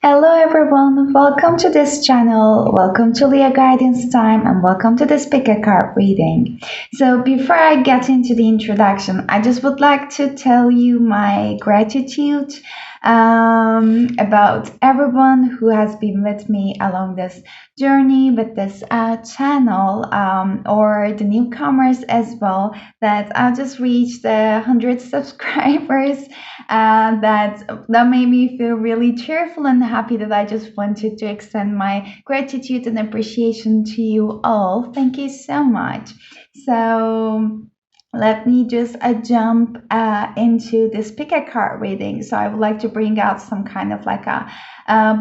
Hello everyone, welcome to this channel, welcome to Leoguidance time, and welcome to this pick a card reading. So before I get into the introduction, I just would like to tell you my gratitude about everyone who has been with me along this journey with this channel, or the newcomers as well, that I just reached 100 subscribers. That made me feel really cheerful and happy, that I just wanted to extend my gratitude and appreciation to you all. Thank you so much. So let me just jump into this pick a card reading. So I would like to bring out some kind of like a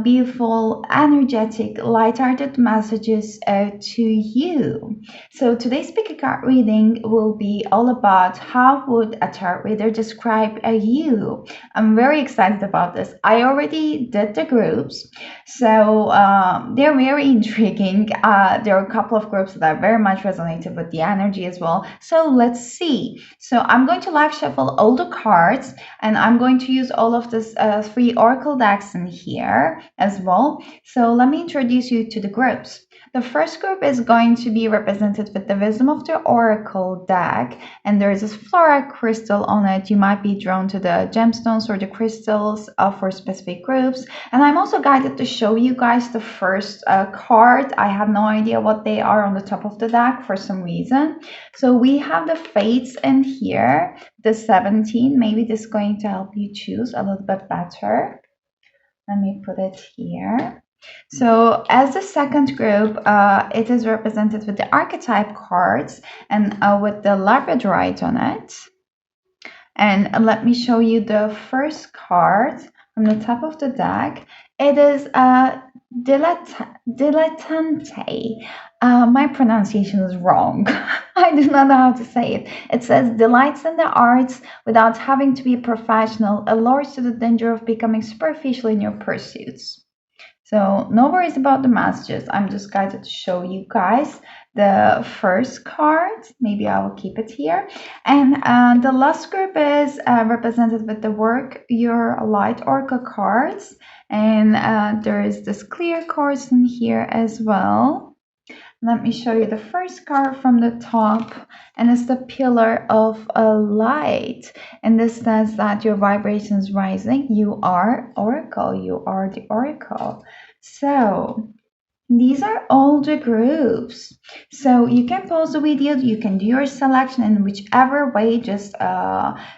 beautiful, energetic, light-hearted messages to you. So today's pick a card reading will be all about how would a tarot reader describe you. I'm very excited about this. I already did the groups, so they're very intriguing. There are a couple of groups that very much resonated with the energy as well. So let's see. So I'm going to live shuffle all the cards, and I'm going to use all of this three oracle decks in here as well. So let me introduce you to the groups. The first group is going to be represented with the Wisdom of the Oracle deck, and there is this flora crystal on it. You might be drawn to the gemstones or the crystals for specific groups. And I'm also guided to show you guys the first card. I had no idea what they are on the top of the deck for some reason. So we have the Fates in here, the 17. Maybe this is going to help you choose a little bit better. Let me put it here. So as the second group, it is represented with the archetype cards and with the labradorite on it. And let me show you the first card from the top of the deck. It is dilettante. My pronunciation is wrong. I do not know how to say it. It says delights in the arts without having to be a professional, allures to the danger of becoming superficial in your pursuits. So no worries about the messages. I'm just guided to show you guys the first card. Maybe I will keep it here. And the last group is represented with the Work Your Light Oracle cards. And there is this clear cards in here as well. Let me show you the first card from the top, and it's the Pillar of a Light. And this says that your vibration is rising. You are Oracle. You are the Oracle. So these are all the groups. So you can pause the video, you can do your selection in whichever way just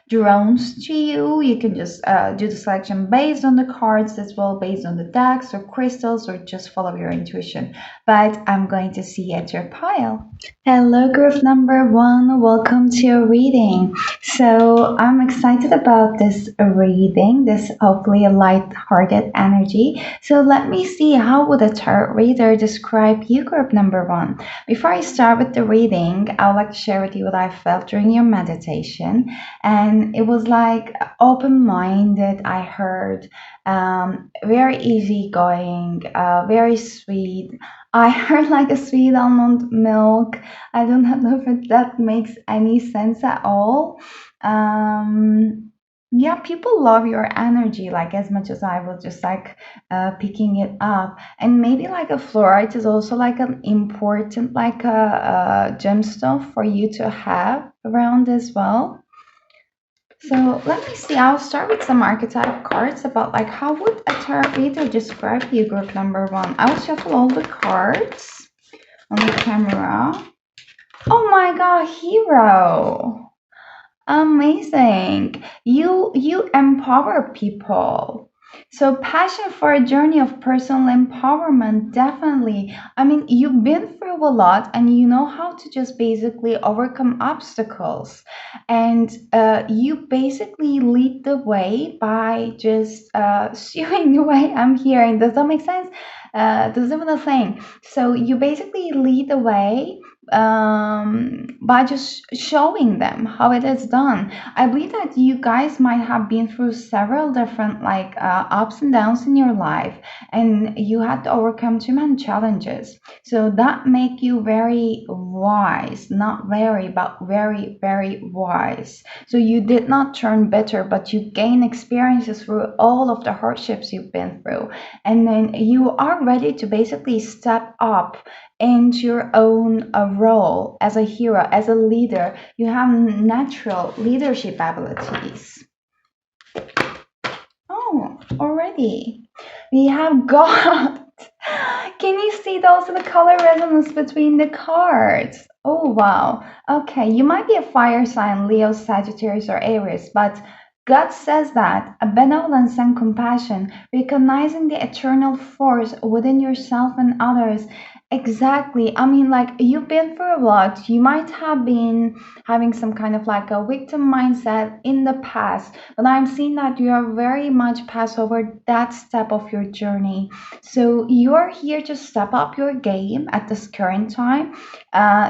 drones to you. You can just do the selection based on the cards as well, based on the decks or crystals, or just follow your intuition. But I'm going to see at your pile. Hello, group number one. Welcome to your reading. So I'm excited about this reading, this hopefully a light-hearted energy. So let me see, how would a tarot reader describe you, group number one? Before I start with the reading, I would like to share with you what I felt during your meditation. And it was like open-minded, I heard, very easygoing, very sweet. I heard like a sweet almond milk. I do not know if that makes any sense at all. Yeah, people love your energy like as much as I was just like picking it up. And maybe like a fluorite is also like an important like a gemstone for you to have around as well. So let me see, I'll start with some archetype cards about like how would a tarot reader describe you, group number one. I will shuffle all the cards on the camera. Oh my god, hero. Amazing. You empower people. So passion for a journey of personal empowerment, definitely. I mean, you've been through a lot and you know how to just basically overcome obstacles. And you basically lead the way by just showing the way. I'm hearing. Does that make sense? Does that what I'm saying? So you basically lead the way by just showing them how it is done. I believe that you guys might have been through several different like ups and downs in your life, and you had to overcome too many challenges. So that make you very wise, not very, but very, very wise. So you did not turn bitter, but you gain experiences through all of the hardships you've been through, and then you are ready to basically step up into your own role as a hero, as a leader. You have natural leadership abilities. Oh, already. We have God. Can you see those the color resonance between the cards? Oh wow. Okay, you might be a fire sign, Leo, Sagittarius, or Aries, but God says that a benevolence and compassion, recognizing the eternal force within yourself and others. Exactly. I mean, like you've been through a lot. You might have been having some kind of like a victim mindset in the past, but I'm seeing that you are very much past over that step of your journey. So you're here to step up your game at this current time.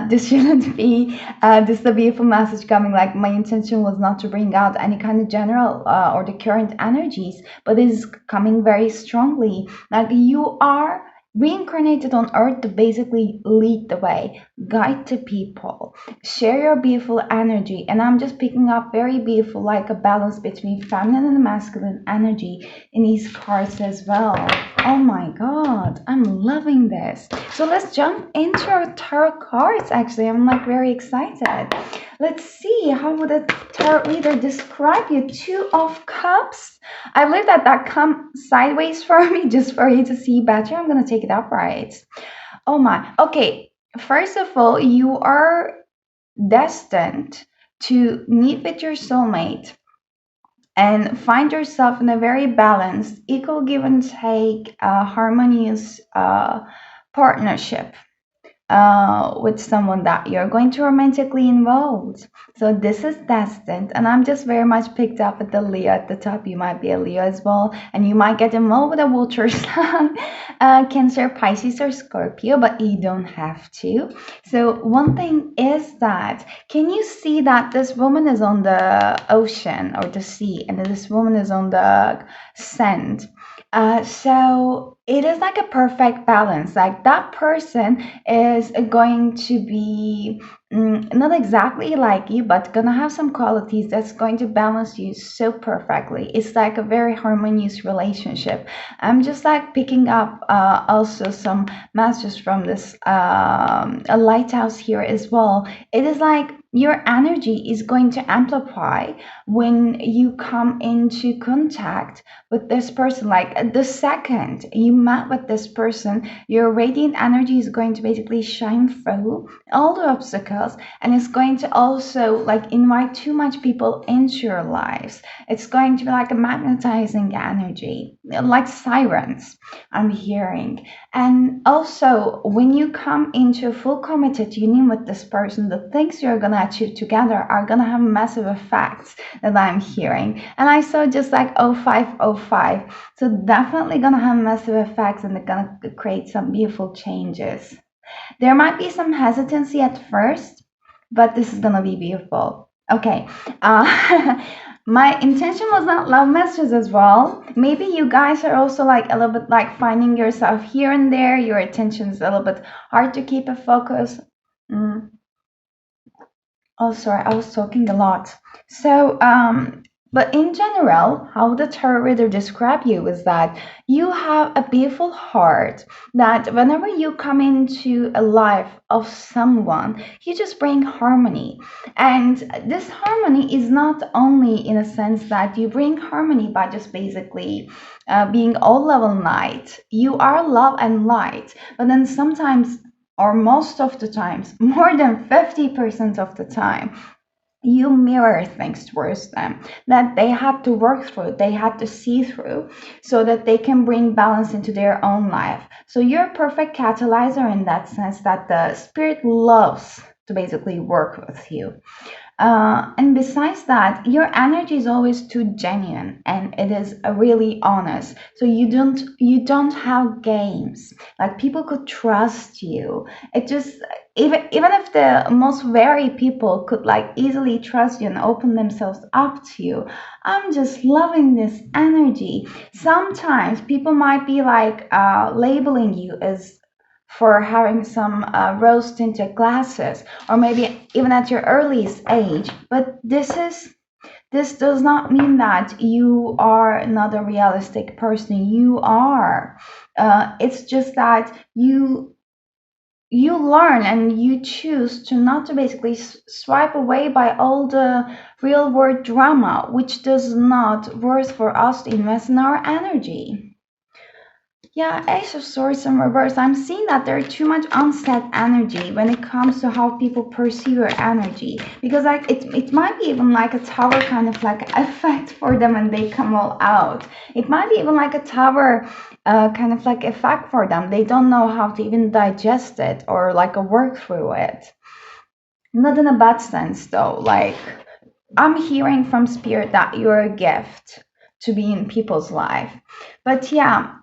This shouldn't be this is a beautiful message coming. Like my intention was not to bring out any kind of general or the current energies, but it is coming very strongly. Like you are reincarnated on earth to basically lead the way, guide the people, share your beautiful energy. And I'm just picking up very beautiful, like a balance between feminine and masculine energy in these cards as well. Oh my god, I'm loving this. So let's jump into our tarot cards. Actually, I'm like very excited. Let's see how would a tarot reader describe you. Two of Cups. I believe that that come sideways for me just for you to see better. I'm gonna take it upright. Oh my. Okay. First of all, you are destined to meet with your soulmate and find yourself in a very balanced, equal give and take, harmonious partnership with someone that you're going to romantically involved. So this is destined, and I'm just very much picked up at the Leo at the top. You might be a Leo as well, and you might get involved with a water sign, Cancer, Pisces, or Scorpio, but you don't have to. So one thing is that can you see that this woman is on the ocean or the sea, and this woman is on the sand? So it is like a perfect balance. Like that person is going to be not exactly like you, but gonna have some qualities that's going to balance you so perfectly. It's like a very harmonious relationship. I'm just like picking up also some messages from this a lighthouse here as well. It is like your energy is going to amplify when you come into contact with this person. Like the second you met with this person, your radiant energy is going to basically shine through all the obstacles, and it's going to also like invite too much people into your lives. It's going to be like a magnetizing energy, like sirens I'm hearing. And also when you come into a full committed union with this person, the things you're gonna achieve together are gonna have massive effects that I'm hearing. And I saw just like 0505. So definitely gonna have massive effects, and they're gonna create some beautiful changes. There might be some hesitancy at first, but this is gonna be beautiful. Okay. My intention was not love messages as well. Maybe you guys are also like a little bit like finding yourself here and there. Your attention is a little bit hard to keep a focus. Mm. Oh, sorry, I was talking a lot. So, but in general, how the tarot reader describe you is that you have a beautiful heart, that whenever you come into a life of someone, you just bring harmony. And this harmony is not only in a sense that you bring harmony by just basically being all love and light. You are love and light, but then sometimes or most of the times, more than 50% of the time, you mirror things towards them that they had to work through, they had to see through, so that they can bring balance into their own life. So you're a perfect catalyzer in that sense, that the spirit loves to basically work with you. And besides that, your energy is always too genuine and it is really honest. So you don't have games. Like people could trust you. It just even if the most wary people could like easily trust you and open themselves up to you. I'm just loving this energy. Sometimes people might be like labeling you as for having some rose tinted glasses, or maybe even at your earliest age. But this does not mean that you are not a realistic person. You are. It's just that you learn and you choose to not to basically swipe away by all the real world drama, which does not worth for us to invest in our energy. Yeah, Ace of Swords in reverse. I'm seeing that there's too much unset energy when it comes to how people perceive your energy. Because like it might be even like a tower kind of like effect for them when they come all out. It might be even like a tower kind of like effect for them. They don't know how to even digest it or like work through it. Not in a bad sense though. Like I'm hearing from spirit that you're a gift to be in people's life. But yeah,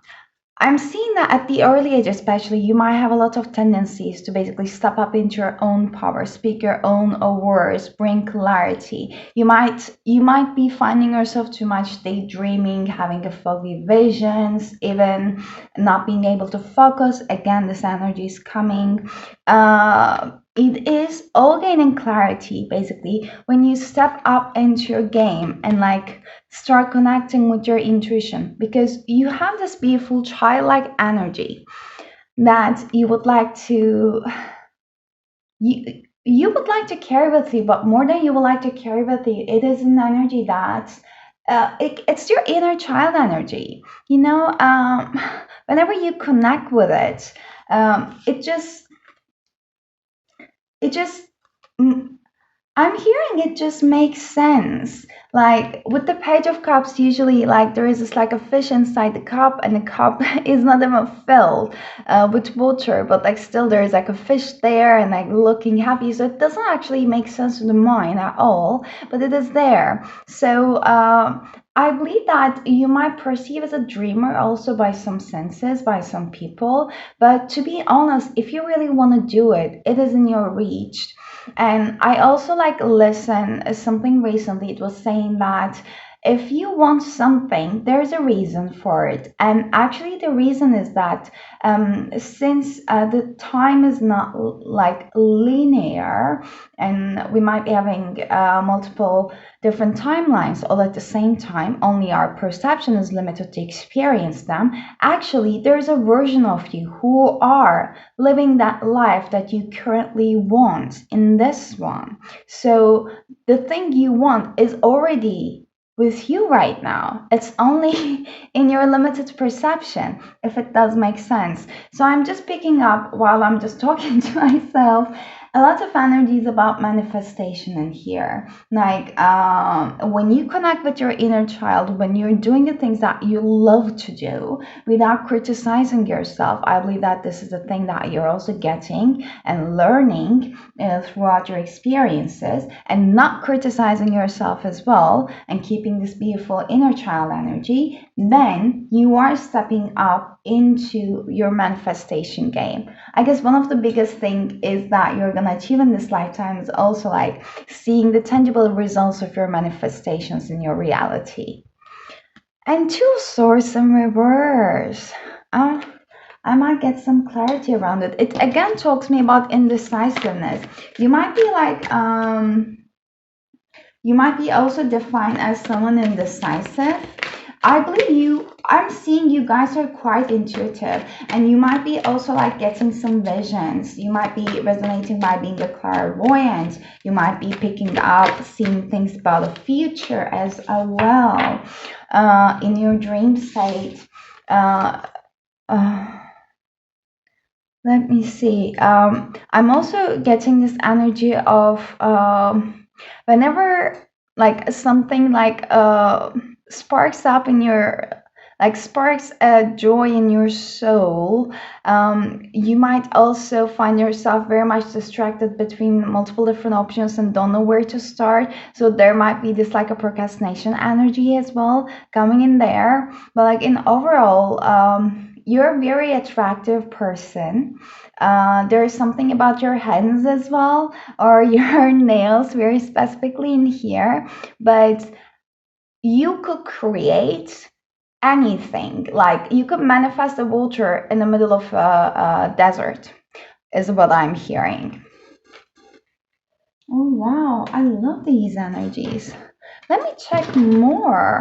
I'm seeing that at the early age, especially, you might have a lot of tendencies to basically step up into your own power, speak your own words, bring clarity. You might be finding yourself too much daydreaming, having a foggy visions, even not being able to focus. Again, this energy is coming. It is all gaining clarity basically when you step up into your game and like start connecting with your intuition, because you have this beautiful childlike energy that you would like to carry with you. But more than you would like to carry with you, it is an energy that it's your inner child energy, whenever you connect with it. Um, it just it just mm, I'm hearing it just makes sense. Like with the Page of Cups, usually like there is this like a fish inside the cup, and the cup is not even filled with water, but like still there is like a fish there and like looking happy. So it doesn't actually make sense to the mind at all, but it is there. So I believe that you might perceive as a dreamer also by some senses, by some people. But to be honest, if you really want to do it, it is in your reach. And I also like listen something recently. It was saying that if you want something, there's a reason for it. And actually, the reason is that since the time is not like linear, and we might be having multiple different timelines all at the same time, only our perception is limited to experience them. Actually, there's a version of you who are living that life that you currently want in this one. So the thing you want is already with you right now. It's only in your limited perception, if it does make sense. So I'm just picking up while I'm just talking to myself. A lot of energy is about manifestation in here. Like when you connect with your inner child, when you're doing the things that you love to do without criticizing yourself, I believe that this is the thing that you're also getting and learning throughout your experiences, and not criticizing yourself as well, and keeping this beautiful inner child energy. Then you are stepping up into your manifestation game. I guess one of the biggest thing is that you're gonna achieve in this lifetime is also like seeing the tangible results of your manifestations in your reality. And two swords in reverse. Uh, I might get some clarity around it. It again talks me about indecisiveness. You might be like you might be also defined as someone indecisive. I'm seeing you guys are quite intuitive, and you might be also like getting some visions. You might be resonating by being a clairvoyant. You might be picking up, seeing things about the future as well in your dream state. Uh, uh, Let me see. I'm also getting this energy of whenever like something like sparks up in your like sparks a joy in your soul. You might also find yourself very much distracted between multiple different options and don't know where to start. So there might be this like a procrastination energy as well coming in there. But like in overall, you're a very attractive person. There is something about your hands as well, or your nails, very specifically in here. But you could create anything. Like you could manifest a vulture in the middle of a desert, is what I'm hearing. Oh wow, I love these energies. Let me check more.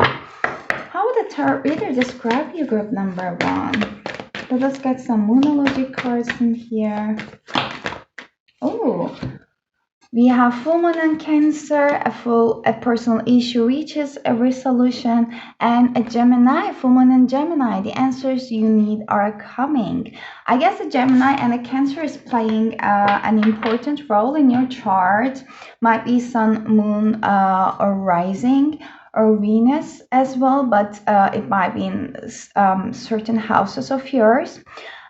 How would the tarot reader describe you, group number one? Let us get some Moonology cards in here. Oh, we have full moon and Cancer, a personal issue reaches a resolution, and a Gemini, full moon and Gemini. The answers you need are coming. I guess a Gemini and a Cancer is playing an important role in your chart. Might be Sun, Moon, or Rising, or Venus as well, but it might be in certain houses of yours.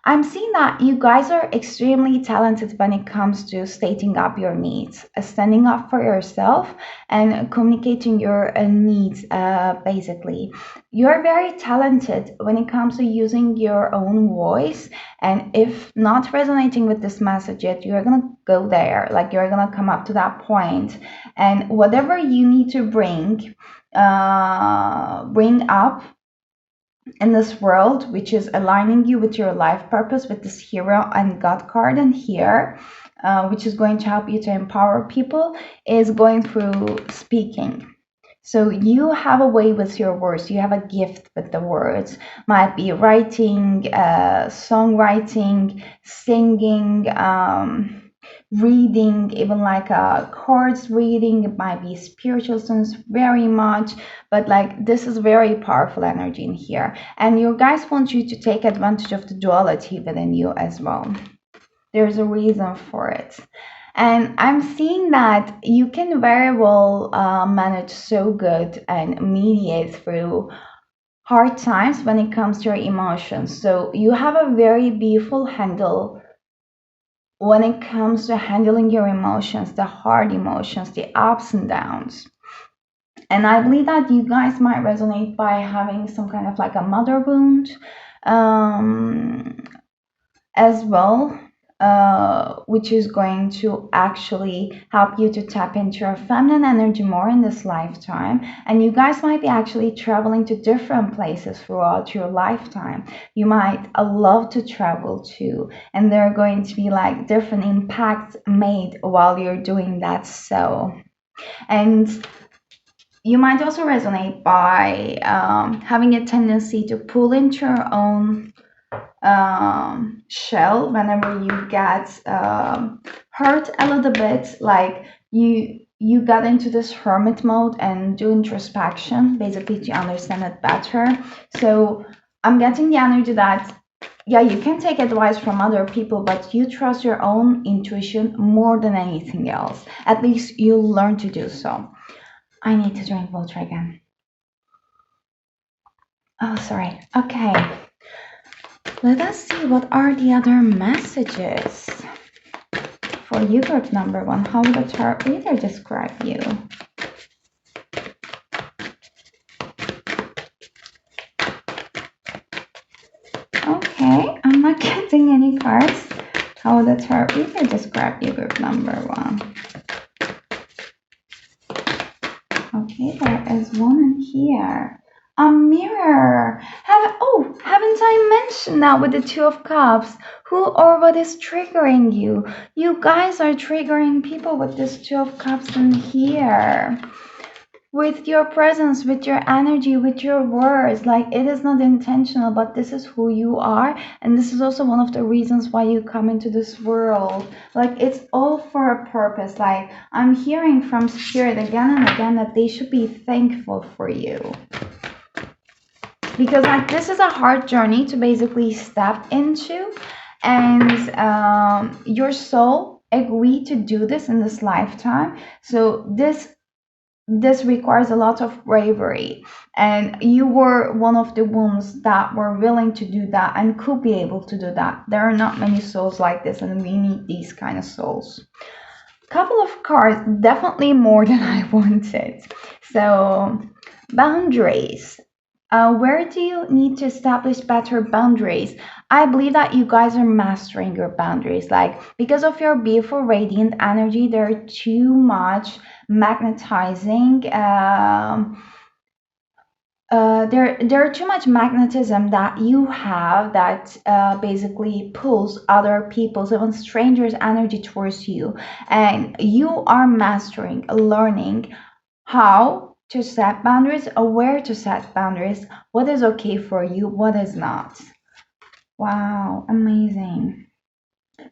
I'm seeing that you guys are extremely talented when it comes to stating up your needs, standing up for yourself, and communicating your needs, basically. You're very talented when it comes to using your own voice. And if not resonating with this message yet, you're going to go there. Like you're going to come up to that point. And whatever you need to bring up in this world, which is aligning you with your life purpose, with this hero and God card in here, which is going to help you to empower people, is going through speaking. So you have a way with your words. You have a gift with the words. Might be writing, songwriting, singing, reading, even like cards reading. It might be spiritual sense very much, but like this is very powerful energy in here, and your guys want you to take advantage of the duality within you as well. There's a reason for it. And I'm seeing that you can very well manage so good and mediate through hard times when it comes to your emotions. So you have a very beautiful handle when it comes to handling your emotions, the hard emotions, the ups and downs. And I believe that you guys might resonate by having some kind of like a mother wound, um, as well, which is going to actually help you to tap into your feminine energy more in this lifetime. And you guys might be actually traveling to different places throughout your lifetime. You might love to travel too, and there are going to be like different impacts made while you're doing that. So, and you might also resonate by having a tendency to pull into your own shell whenever you get hurt a little bit, like you got into this hermit mode and do introspection basically to understand it better. So I'm getting the energy that yeah, you can take advice from other people, but you trust your own intuition more than anything else. At least you learn to do so. I need to drink water again. Oh, sorry. Okay. Let us see what are the other messages for you, group number one. How would the tarot reader describe you? Okay, I'm not getting any cards. How would the tarot reader describe you, group number one? Okay, there is one in here. A mirror. Haven't I mentioned that with the Two of Cups? Who or what is triggering you? You guys are triggering people with this Two of Cups in here. With your presence, with your energy, with your words. Like it is not intentional, but this is who you are. And this is also one of the reasons why you come into this world. Like it's all for a purpose. Like I'm hearing from spirit again and again that they should be thankful for you. Because like this is a hard journey to basically step into, and your soul agreed to do this in this lifetime. So this this requires a lot of bravery, and you were one of the ones that were willing to do that and could be able to do that. There are not many souls like this, and we need these kind of souls. Couple of cards, definitely more than I wanted. So, boundaries. Where do you need to establish better boundaries? I believe that you guys are mastering your boundaries. Like, because of your beautiful radiant energy, they're too much magnetizing. There are too much magnetism that you have that basically pulls other people's, even strangers' energy towards you, and you are mastering, learning how to set boundaries, or where to set boundaries, what is okay for you, what is not. Wow, amazing.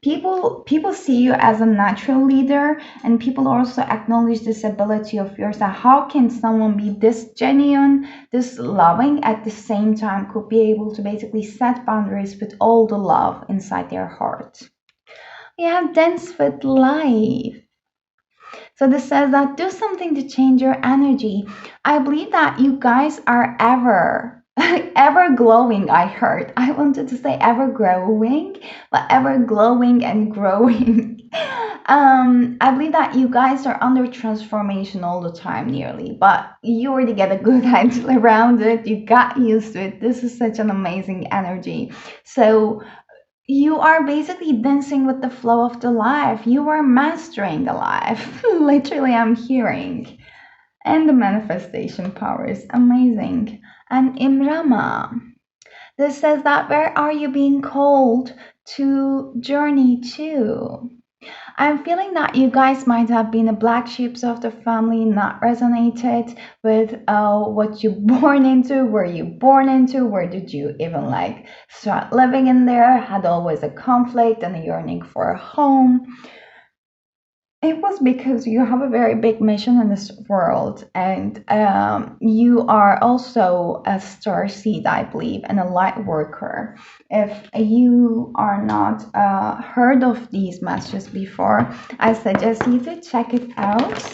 People see you as a natural leader, and people also acknowledge this ability of yours, that how can someone be this genuine, this loving, at the same time could be able to basically set boundaries with all the love inside their heart. We have dance with life. So this says that do something to change your energy. I believe that you guys are ever, ever glowing. I heard. I wanted to say ever growing, but ever glowing and growing. I believe that you guys are under transformation all the time, nearly, but you already get a good handle around it. You got used to it. This is such an amazing energy. So you are basically dancing with the flow of the life. You are mastering the life. Literally, I'm hearing. And the manifestation power is amazing. And Imrama, this says that where are you being called to journey to? I'm feeling that you guys might have been the black sheeps of the family, not resonated with what you born into, were you born into, where did you even like start living in there, had always a conflict and a yearning for a home. It was because you have a very big mission in this world, and you are also a star seed, I believe, and a light worker. If you are not heard of these messages before, I suggest you to check it out.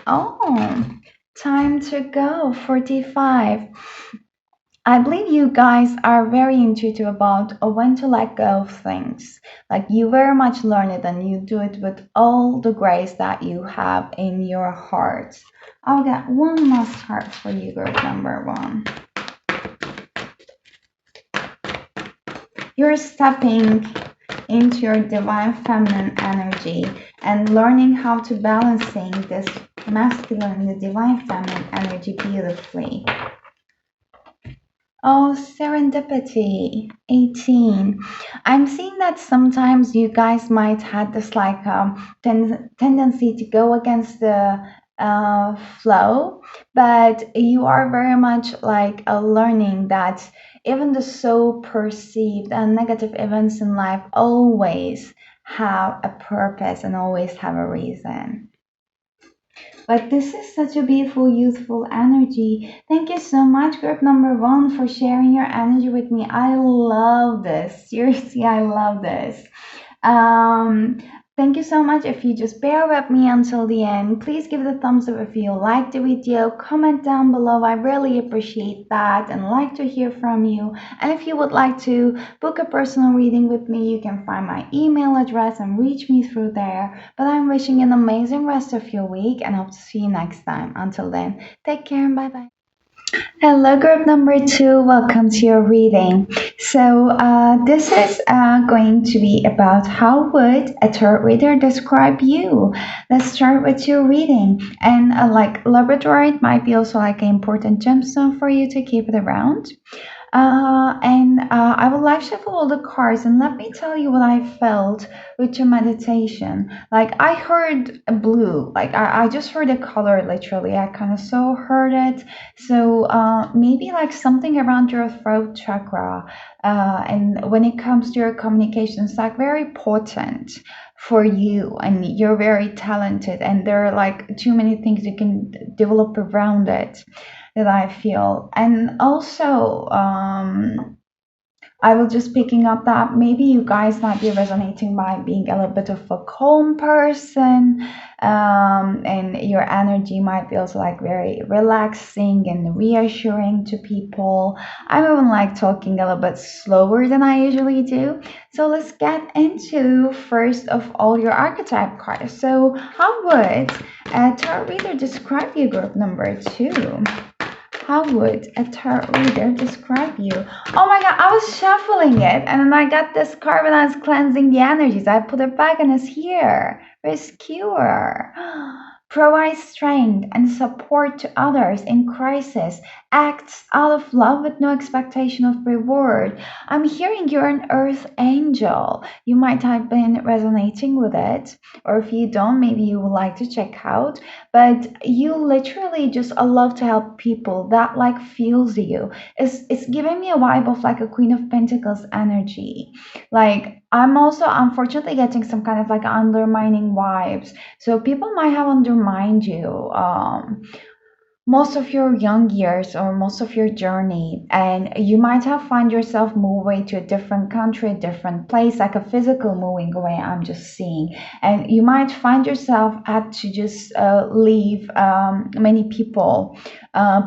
Oh, time to go, 45. I believe you guys are very intuitive about when to let go of things. Like you very much learn it and you do it with all the grace that you have in your heart. I'll get one last heart for you, group number one. You're stepping into your divine feminine energy and learning how to balancing this masculine and the divine feminine energy beautifully. Oh, serendipity, 18. I'm seeing that sometimes you guys might have this like tendency to go against the flow, but you are very much like learning that even the so perceived and negative events in life always have a purpose and always have a reason. But this is such a beautiful, youthful energy. Thank you so much, group number one, for sharing your energy with me. I love this. Seriously, I love this. Um, Thank you so much. If you just bear with me until the end, please give it a thumbs up if you like the video. Comment down below. I really appreciate that and like to hear from you. And if you would like to book a personal reading with me, you can find my email address and reach me through there. But I'm wishing you an amazing rest of your week and hope to see you next time. Until then, take care and bye bye. Hello, group number two. Welcome to your reading. So, this is going to be about how would a tarot reader describe you. Let's start with your reading. And like Labradorite might be also like an important gemstone for you to keep it around. And I will live shuffle all the cards and let me tell you what I felt with your meditation. Like I heard a blue, like I just heard a color literally. I kind of so heard it. So maybe like something around your throat chakra. And when it comes to your communication, it's like very potent for you and you're very talented and there are like too many things you can develop around it that I feel. And also, I was just picking up that maybe you guys might be resonating by being a little bit of a calm person, and your energy might be also like very relaxing and reassuring to people. I'm even like talking a little bit slower than I usually do. So let's get into first of all your archetype cards. So how would a tarot reader describe you, group number 2? How would a tarot reader describe you? Oh my god, I was shuffling it and then I got this card when I was cleansing the energies. I put it back and it's here. Rescuer. Provides strength and support to others in crisis. Acts out of love with no expectation of reward. I'm hearing you're an earth angel. You might have been resonating with it, or if you don't, maybe you would like to check out. But you literally just love to help people. That like feels you. It's giving me a vibe of like a Queen of Pentacles energy. Like I'm also unfortunately getting some kind of like undermining vibes. So people might have undermined you. Most of your young years or most of your journey, and you might have find yourself moving to a different country, a different place, like a physical moving away. I'm just seeing, and you might find yourself had to just leave many people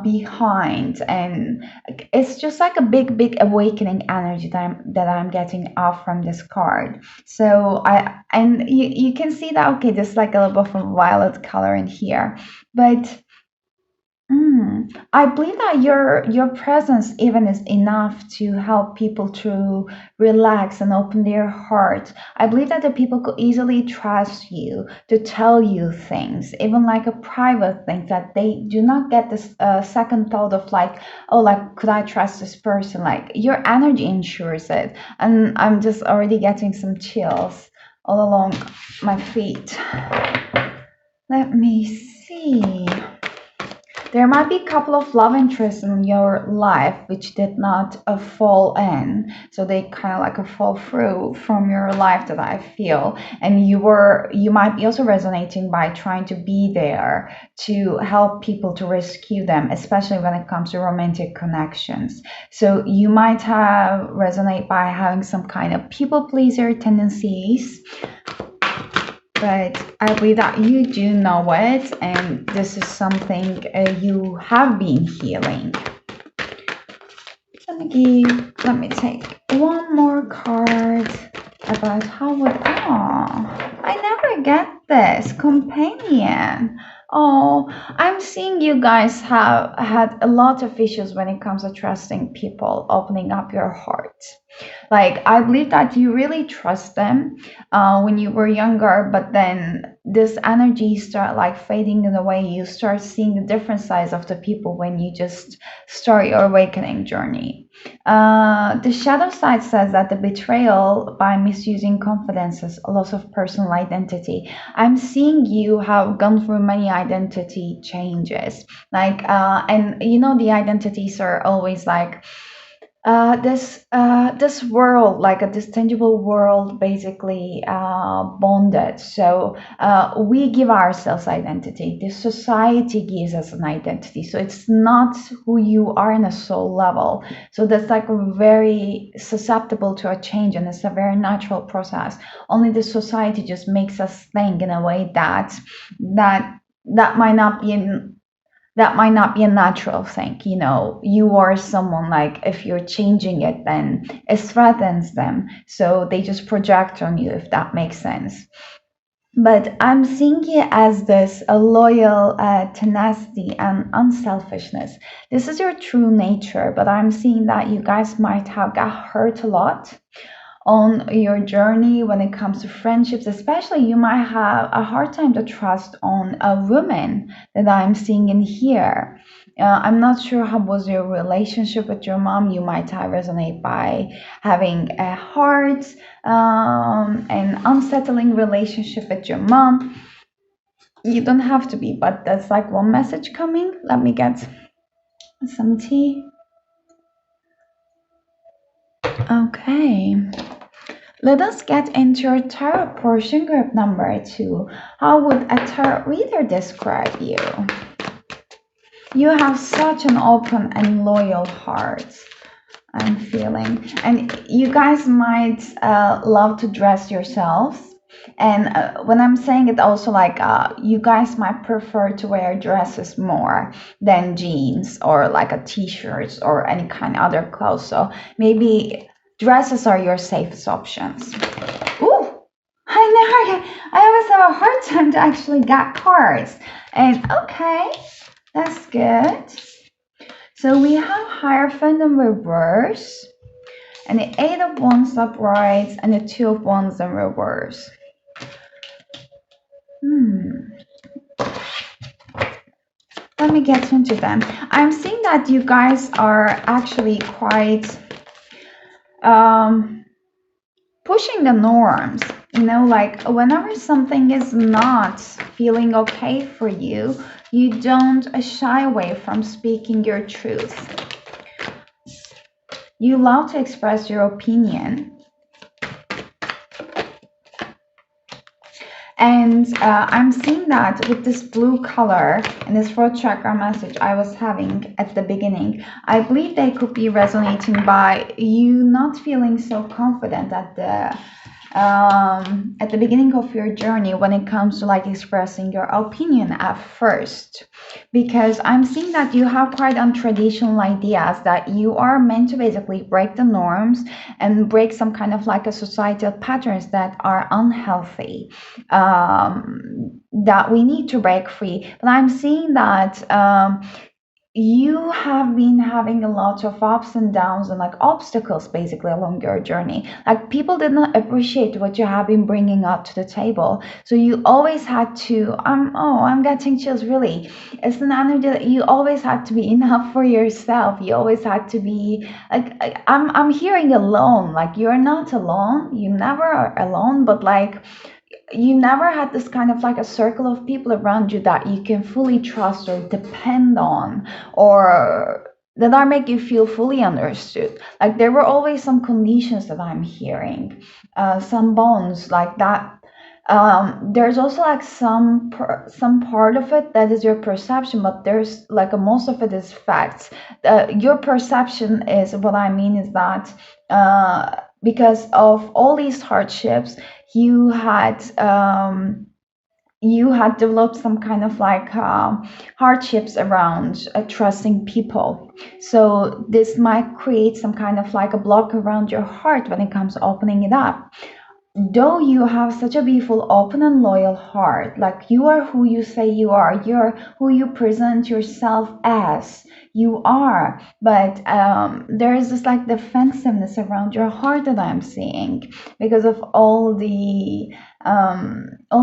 behind, and it's just like a big awakening energy that I'm getting off from this card. So you can see that, okay, there's like a little bit of a violet color in here, but I believe that your presence even is enough to help people to relax and open their heart. I believe that the people could easily trust you to tell you things, even like a private thing, that they do not get this second thought of like, oh, like could I trust this person? Like your energy ensures it, and I'm just already getting some chills all along my feet. Let me see. There might be a couple of love interests in your life which did not fall in, so they kind of like fall through from your life, that I feel, and you might be also resonating by trying to be there to help people, to rescue them, especially when it comes to romantic connections. So you might have resonate by having some kind of people pleaser tendencies, but I believe that you do know it, and this is something you have been healing. Let me take one more card about how would, I never get this companion. Oh, I'm seeing you guys have had a lot of issues when it comes to trusting people, opening up your heart. Like I believe that you really trust them when you were younger, but then this energy start like fading in a way. You start seeing the different sides of the people when you just start your awakening journey. The shadow side says that the betrayal by misusing confidences, a loss of personal identity. I'm seeing you have gone through many identity changes, like and you know the identities are always like this world, like this tangible world, basically bonded. So we give ourselves identity. The society gives us an identity. So it's not who you are in a soul level. So that's like very susceptible to a change, and it's a very natural process. Only the society just makes us think in a way that might not be in that might not be a natural thing. You know, you are someone, like if you're changing it, then it threatens them, so they just project on you, if that makes sense. But I'm seeing it as this a loyal tenacity and unselfishness. This is your true nature, but I'm seeing that you guys might have got hurt a lot on your journey when it comes to friendships. Especially you might have a hard time to trust on a woman, that I'm seeing in here. I'm not sure how was your relationship with your mom. You might have resonate by having a hard and unsettling relationship with your mom. You don't have to be, but there's like one message coming. Let me get some tea. Okay. Let us get into your tarot portion, group number 2. How would a tarot reader describe you? You have such an open and loyal heart. I'm feeling. And you guys might love to dress yourselves. And when I'm saying it, also like you guys might prefer to wear dresses more than jeans or like a t-shirt or any kind of other clothes. So maybe dresses are your safest options. Ooh, I know. I always have a hard time to actually get cards. And okay, that's good. So we have Hierophant in reverse, and the Eight of Wands upright, and the Two of Wands in reverse. Let me get into them. I'm seeing that you guys are actually quite pushing the norms. You know, like whenever something is not feeling okay for you, you don't shy away from speaking your truth. You love to express your opinion. And I'm seeing that with this blue color and this fourth chakra message I was having at the beginning, I believe they could be resonating by you not feeling so confident at the beginning of your journey when it comes to like expressing your opinion at first, because I'm seeing that you have quite untraditional ideas that you are meant to basically break the norms and break some kind of like a societal patterns that are unhealthy, that we need to break free. But I'm seeing that you have been having a lot of ups and downs and like obstacles basically along your journey. Like people did not appreciate what you have been bringing up to the table, so you always had to I'm getting chills. Really, it's an energy that you always had to be enough for yourself. You always had to be like I'm hearing alone. Like you're not alone, you never are alone, but like you never had this kind of like a circle of people around you that you can fully trust or depend on, or that are make you feel fully understood. Like there were always some conditions that I'm hearing, some bonds like that. There's also like some part of it that is your perception, but there's like most of it is facts. Your perception is what I mean is that because of all these hardships, you had developed some kind of like hardships around trusting people. So this might create some kind of like a block around your heart when it comes to opening it up. Though you have such a beautiful, open, and loyal heart, like you are who you say you are, you're who you present yourself as you are, but there is this like defensiveness around your heart that I'm seeing because of all the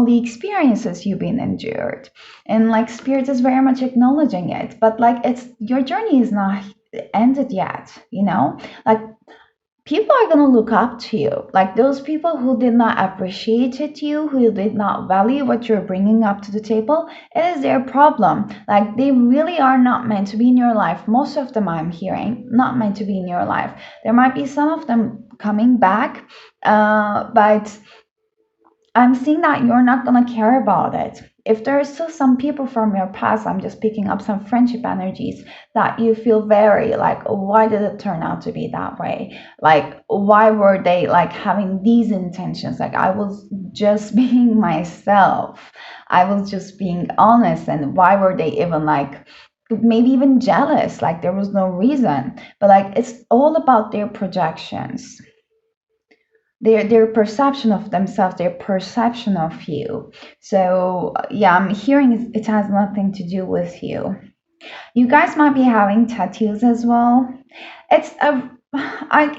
experiences you've been endured, and like spirit is very much acknowledging it, but like it's your journey is not ended yet, you know, like people are going to look up to you. Like those people who did not appreciate you, who did not value what you're bringing up to the table, it is their problem. Like they really are not meant to be in your life. Most of them I'm hearing not meant to be in your life. There might be some of them coming back, but I'm seeing that you're not going to care about it. If there are still some people from your past, I'm just picking up some friendship energies that you feel very like, why did it turn out to be that way? Like, why were they like having these intentions? Like, I was just being myself. I was just being honest. And why were they even like, maybe even jealous? Like, there was no reason. But like, it's all about their projections, their perception of themselves, their perception of you. So yeah, I'm hearing it has nothing to do with you. You guys might be having tattoos as well. It's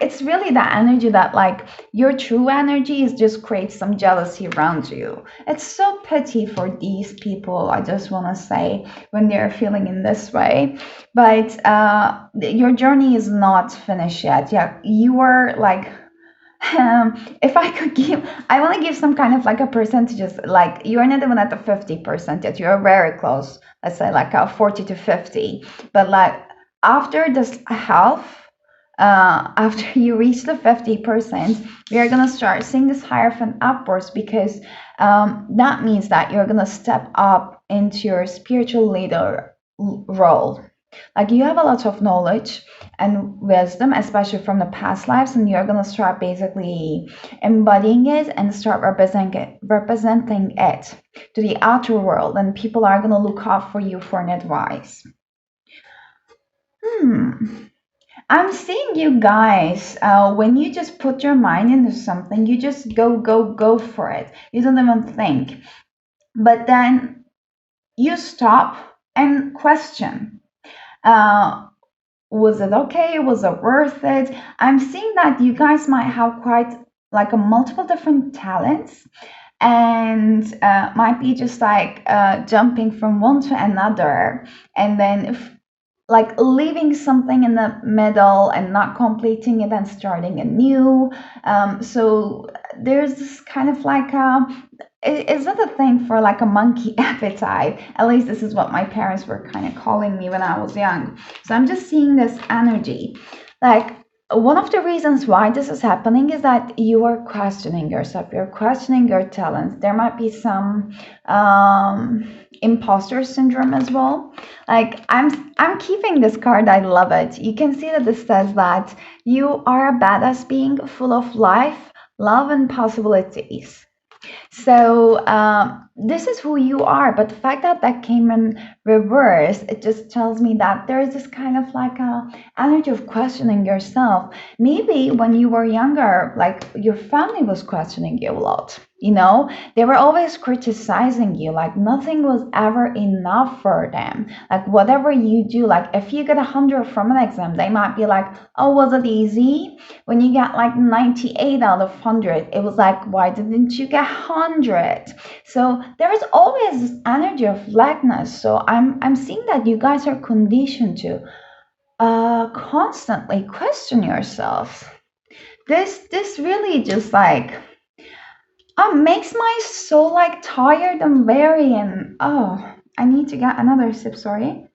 it's really that energy that like your true energy is just creates some jealousy around you. It's so pity for these people, I just want to say, when they're feeling in this way. But your journey is not finished yet. Yeah, you are like if I could give, I want to give some kind of like a percentages. Like you're not even at the 50% yet. You're very close. Let's say like a 40 to 50. But like after this half, after you reach the 50%, we are gonna start seeing this hierophant upwards, because that means that you're gonna step up into your spiritual leader role. Like you have a lot of knowledge and wisdom, especially from the past lives, and you're gonna start basically embodying it and start representing it to the outer world, and people are gonna look out for you for an advice. Hmm. I'm seeing you guys, when you just put your mind into something, you just go for it. You don't even think. But then you stop and question. Uh, was it okay? Was it worth it? I'm seeing that you guys might have quite like a multiple different talents, and might be just like jumping from one to another, and then if like leaving something in the middle and not completing it and starting anew. So there's this kind of like it's not a thing for like a monkey appetite. At least this is what my parents were kind of calling me when I was young. So I'm just seeing this energy. Like one of the reasons why this is happening is that you are questioning yourself. You're questioning your talents. There might be some imposter syndrome as well. Like I'm keeping this card. I love it. You can see that this says that you are a badass being full of life, love, and possibilities. So this is who you are. But the fact that that came in reverse, it just tells me that there is this kind of like a energy of questioning yourself. Maybe when you were younger, like your family was questioning you a lot. You know, they were always criticizing you. Like nothing was ever enough for them. Like whatever you do, like if you get 100 from an exam, they might be like, "Oh, was it easy?" When you get like 98 out of 100, it was like, why didn't you get 100? So there is always this energy of lackness. So I'm seeing that you guys are conditioned to constantly question yourselves. This really just like makes my soul like tired and weary, and oh, I need to get another sip, sorry.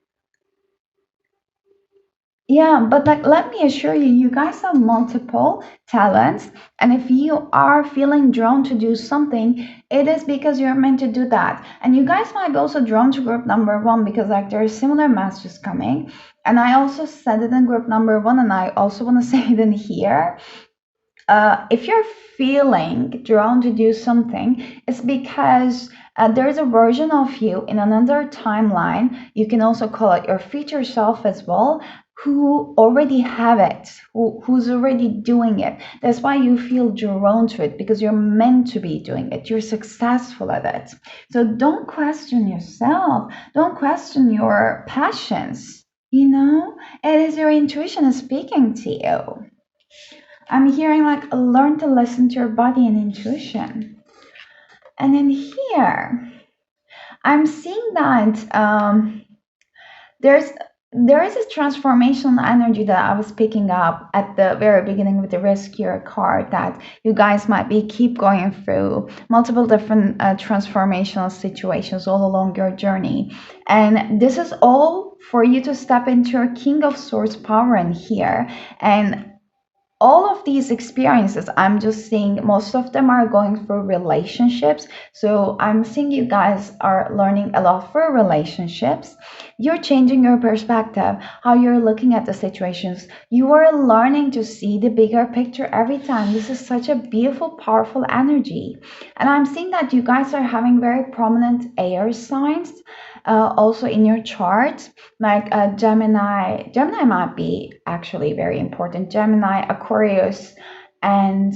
Yeah, but like, let me assure you, you guys have multiple talents. And if you are feeling drawn to do something, it is because you're meant to do that. And you guys might be also drawn to group number one because like there are similar messages coming. And I also said it in group number one, and I also want to say it in here. If you're feeling drawn to do something, it's because there's a version of you in another timeline. You can also call it your future self as well, who already have it, who's already doing it. That's why you feel drawn to it, because you're meant to be doing it. You're successful at it. So don't question yourself. Don't question your passions. You know, it is your intuition is speaking to you. I'm hearing like learn to listen to your body and intuition. And in here, I'm seeing that there's there is a transformational energy that I was picking up at the very beginning with the rescuer card, that you guys might be keep going through multiple different transformational situations all along your journey, and this is all for you to step into your King of Swords power in here. And all of these experiences, I'm just seeing most of them are going through relationships. So I'm seeing you guys are learning a lot through relationships. You're changing your perspective, how you're looking at the situations. You are learning to see the bigger picture every time. This is such a beautiful, powerful energy. And I'm seeing that you guys are having very prominent air signs also in your chart, like Gemini might be actually very important. Gemini, Aquarius, and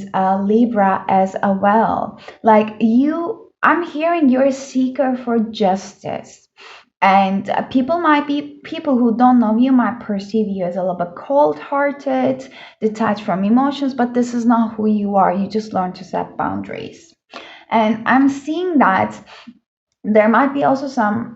Libra as well. Like you, I'm hearing you're a seeker for justice. And people who don't know you might perceive you as a little bit cold-hearted, detached from emotions, but this is not who you are. You just learn to set boundaries. And I'm seeing that there might be also some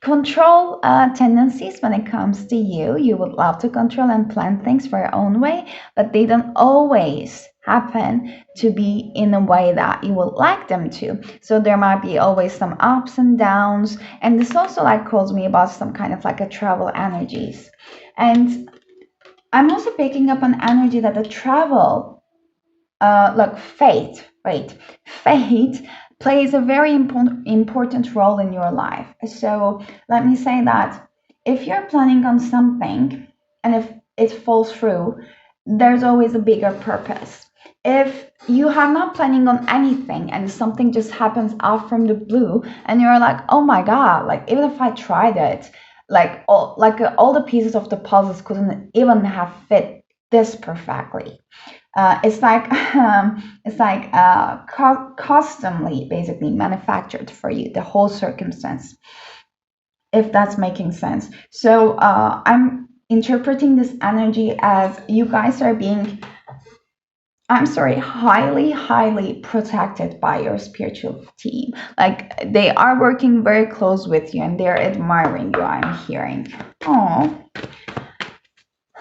control tendencies when it comes to you. You would love to control and plan things for your own way, but they don't always happen to be in a way that you would like them to. So there might be always some ups and downs. And this also like calls me about some kind of like a travel energies. And I'm also picking up an energy that the travel like fate plays a very important role in your life. So let me say that if you're planning on something and if it falls through, there's always a bigger purpose. If you are not planning on anything and something just happens out from the blue and you're like, oh my God, like even if I tried it, all the pieces of the puzzles couldn't even have fit this perfectly. It's like customly basically manufactured for you, the whole circumstance, if that's making sense. So I'm interpreting this energy as you guys are being, I'm sorry, highly, highly protected by your spiritual team. Like they are working very close with you and they're admiring you, I'm hearing. Oh,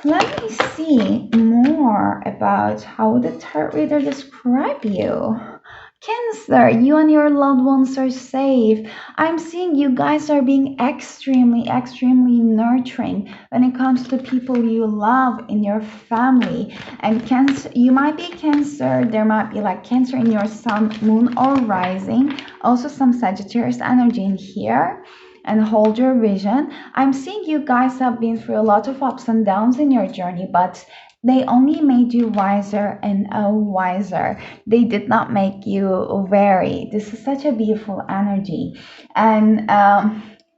let me see more about how the tarot reader describe you. Cancer, you and your loved ones are safe. I'm seeing you guys are being extremely, extremely nurturing when it comes to the people you love in your family. And Cancer, you might be Cancer, there might be like Cancer in your sun, moon, or rising. Also, some Sagittarius energy in here. And hold your vision. I'm seeing you guys have been through a lot of ups and downs in your journey, but they only made you wiser and wiser. They did not make you wary. This is such a beautiful energy. And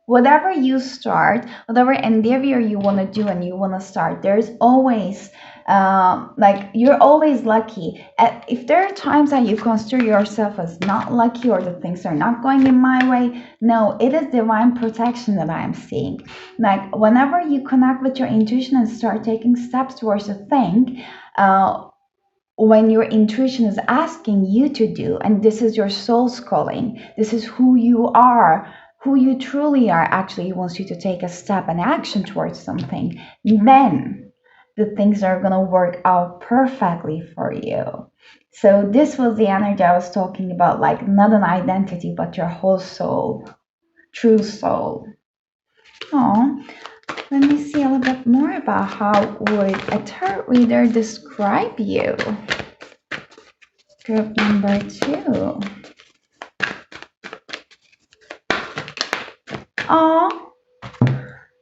whatever you start, whatever endeavor you want to do and you want to start, there's always like you're always lucky. If there are times that you consider yourself as not lucky or the things are not going in my way, no, it is divine protection that I'm seeing. Like whenever you connect with your intuition and start taking steps towards a thing, when your intuition is asking you to do, and this is your soul's calling, this is who you are, who you truly are, actually wants you to take a step and action towards something, then the things are going to work out perfectly for you. So this was the energy I was talking about, like not an identity, but your whole soul, true soul. Oh, let me see a little bit more about how would a tarot reader describe you. Group number 2. Oh,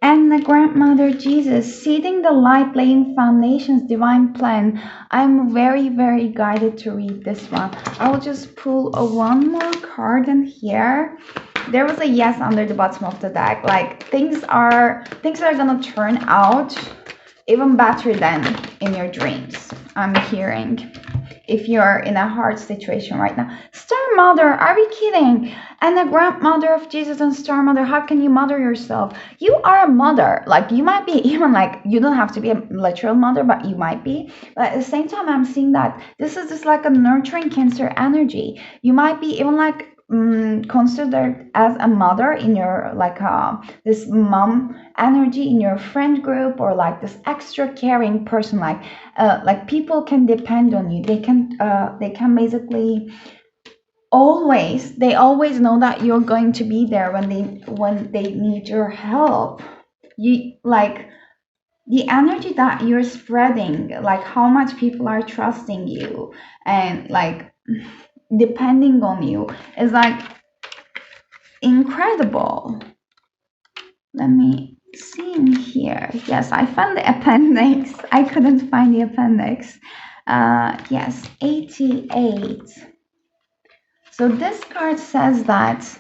and the grandmother Jesus, seeding the light, laying foundations, divine plan. I'm very, very guided to read this one. I will just pull one more card in here. There was a yes under the bottom of the deck. Like things are gonna turn out even better than in your dreams. I'm hearing. If you're in a hard situation right now. Star Mother, are we kidding? And the grandmother of Jesus and Star Mother, how can you mother yourself? You are a mother. Like you might be even like, you don't have to be a literal mother, but you might be. But at the same time, I'm seeing that this is just like a nurturing Cancer energy. You might be even like considered as a mother in your like this mom energy in your friend group, or like this extra caring person, like people can depend on you. They can basically always know that you're going to be there when they need your help. You like the energy that you're spreading, like how much people are trusting you and like depending on you is like incredible. Let me see in here. Yes, I found the appendix. I couldn't find the appendix. Yes, 88. So this card says that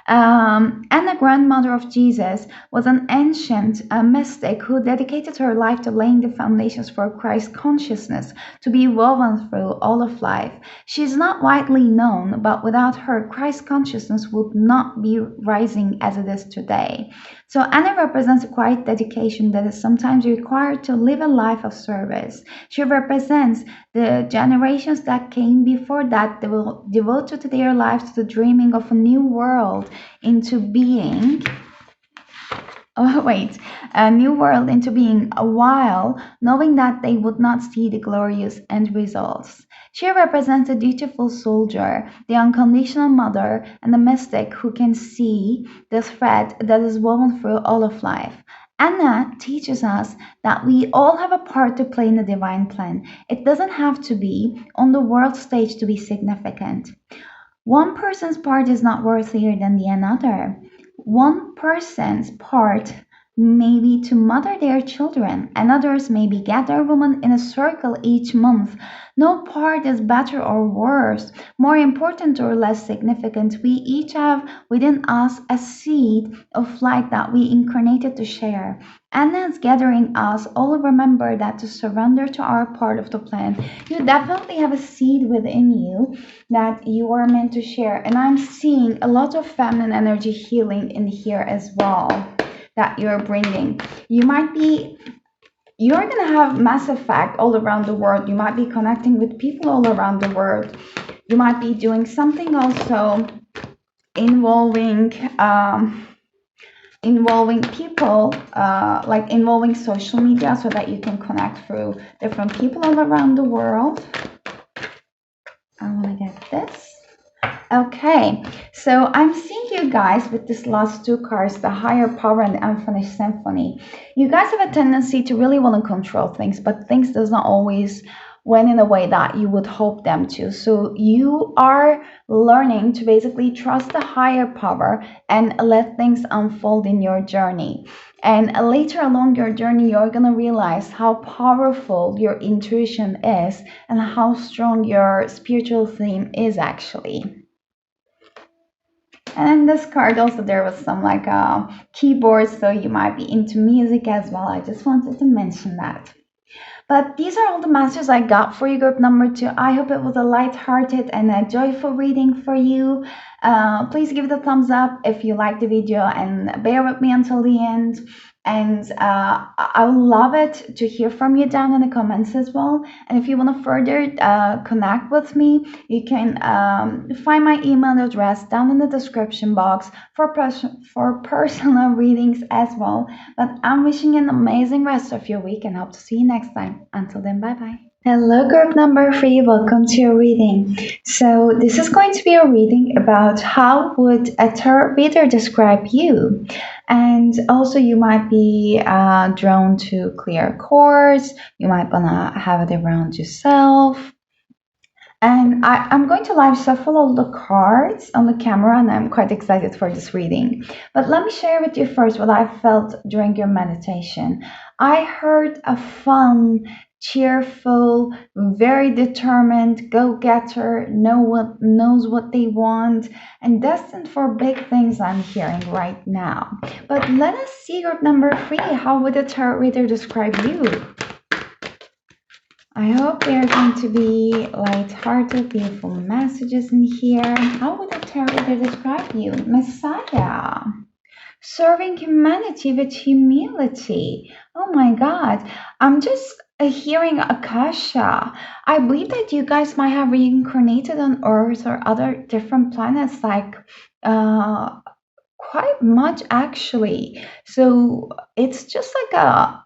and the grandmother of Jesus was an ancient mystic who dedicated her life to laying the foundations for Christ consciousness to be woven through all of life. She is not widely known, but without her, Christ consciousness would not be rising as it is today. So Anna represents a quiet dedication that is sometimes required to live a life of service. She represents the generations that came before that they will devote their lives to the dreaming of a new world into being. Oh, wait, a new world into being, while knowing that they would not see the glorious end results. She represents a dutiful soldier, the unconditional mother, and the mystic who can see the thread that is woven through all of life. Anna teaches us that we all have a part to play in the divine plan. It doesn't have to be on the world stage to be significant. One person's part is not worthier than the another. One person's part maybe to mother their children, and others maybe gather women in a circle each month. No part is better or worse, more important or less significant. We each have within us a seed of light that we incarnated to share. And as gathering us, all remember that to surrender to our part of the plan, you definitely have a seed within you that you are meant to share. And I'm seeing a lot of feminine energy healing in here as well that you're bringing. You're going to have mass effect all around the world. You might be connecting with people all around the world. You might be doing something also involving involving people, like involving social media, so that you can connect through different people all around the world. I want to get this. Okay, so I'm seeing you guys with this last two cards, the higher power and the unfinished symphony. You guys have a tendency to really want to control things, but things does not always went in a way that you would hope them to. So you are learning to basically trust the higher power and let things unfold in your journey. And later along your journey, you're going to realize how powerful your intuition is and how strong your spiritual theme is actually. And in this card also there was some like keyboards, so you might be into music as well. I just wanted to mention that. But these are all the messages I got for you, group number 2. I hope it was a light-hearted and a joyful reading for you. Please give it a thumbs up if you liked the video and bear with me until the end. And I would love it to hear from you down in the comments as well. And if you want to further connect with me, you can find my email address down in the description box for personal readings as well. But I'm wishing you an amazing rest of your week and hope to see you next time. Until then, bye bye. Hello, group number 3. Welcome to your reading. So this is going to be a reading about how would a tarot reader describe you. And also you might be drawn to clear chords. You might want to have it around yourself. And I'm going to live shuffle all the cards on the camera, and I'm quite excited for this reading. But let me share with you first what I felt during your meditation. I heard a fun, cheerful, very determined go-getter, knows what they want, and destined for big things I'm hearing right now. But let us see group number 3. How would a tarot reader describe you? I hope they're going to be light-hearted, beautiful messages in here. How would a tarot reader describe you? Messiah. Serving humanity with humility. Oh my God. I'm just hearing Akasha. I believe that you guys might have reincarnated on Earth or other different planets, like quite much actually. So it's just like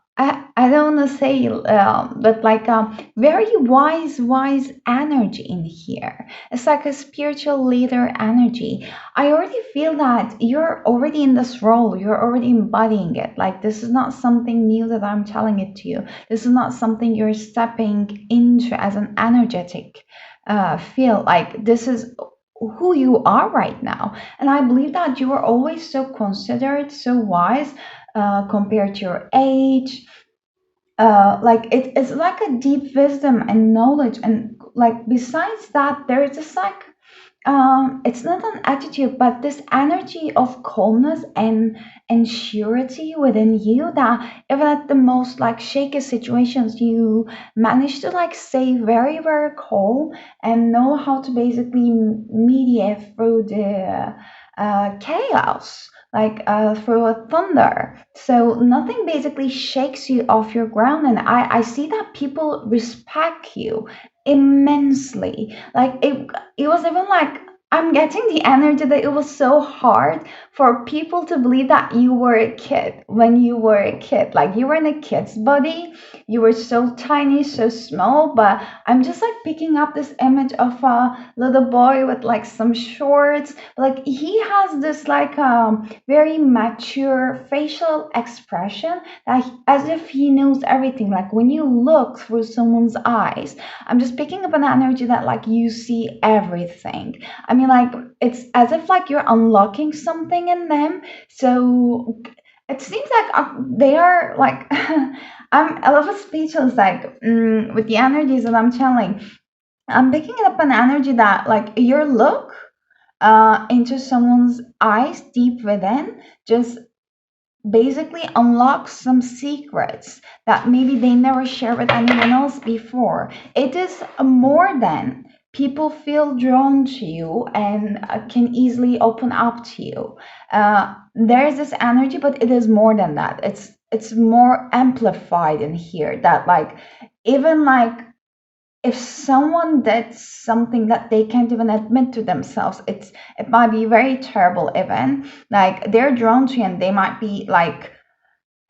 I don't want to say, but like a very wise energy in here. It's like a spiritual leader energy. I already feel that you're already in this role. You're already embodying it. Like this is not something new that I'm telling it to you. This is not something you're stepping into as an energetic feel. Like this is who you are right now. And I believe that you are always so considerate, so wise compared to your age. Like it's like a deep wisdom and knowledge. And like besides that, there is just like it's not an attitude, but this energy of calmness and surety within you that even at the most like shaky situations, you manage to like stay very calm and know how to basically mediate through the chaos, like through a thunder. So nothing basically shakes you off your ground. And I see that people respect you immensely. Like it was even like I'm getting the energy that it was so hard for people to believe that you were a kid when you were a kid. Like you were in a kid's body, you were so tiny, so small. But I'm just like picking up this image of a little boy with like some shorts. Like he has this like very mature facial expression that as if he knows everything. Like when you look through someone's eyes, I'm just picking up an energy that like you see everything. I mean, like it's as if like you're unlocking something in them. So it seems like they are like I'm a little bit speechless, like with the energies that I'm channeling. I'm picking up an energy that like your look into someone's eyes deep within just basically unlocks some secrets that maybe they never shared with anyone else before. It is more than people feel drawn to you and can easily open up to you. There is this energy, but it is more than that. It's more amplified in here. That like even like if someone did something that they can't even admit to themselves, it might be very terrible even, like they're drawn to you and they might be like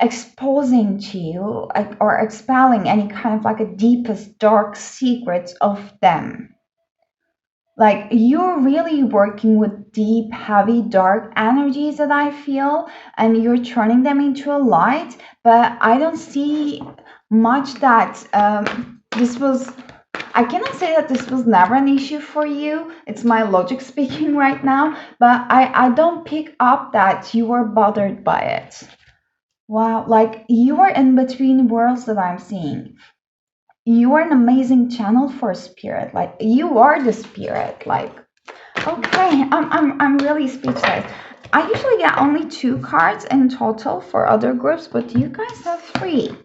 exposing to you, like, or expelling any kind of like a deepest dark secrets of them. Like you're really working with deep heavy dark energies that I feel, and you're turning them into a light, but I don't see much that this was, I cannot say that this was never an issue for you. It's my logic speaking right now, but I don't pick up that you were bothered by it. Wow, like you are in between worlds that I'm seeing. You are an amazing channel for spirit. Like you are the spirit. Like okay, I'm really speechless. I usually get only two cards in total for other groups, but you guys have three.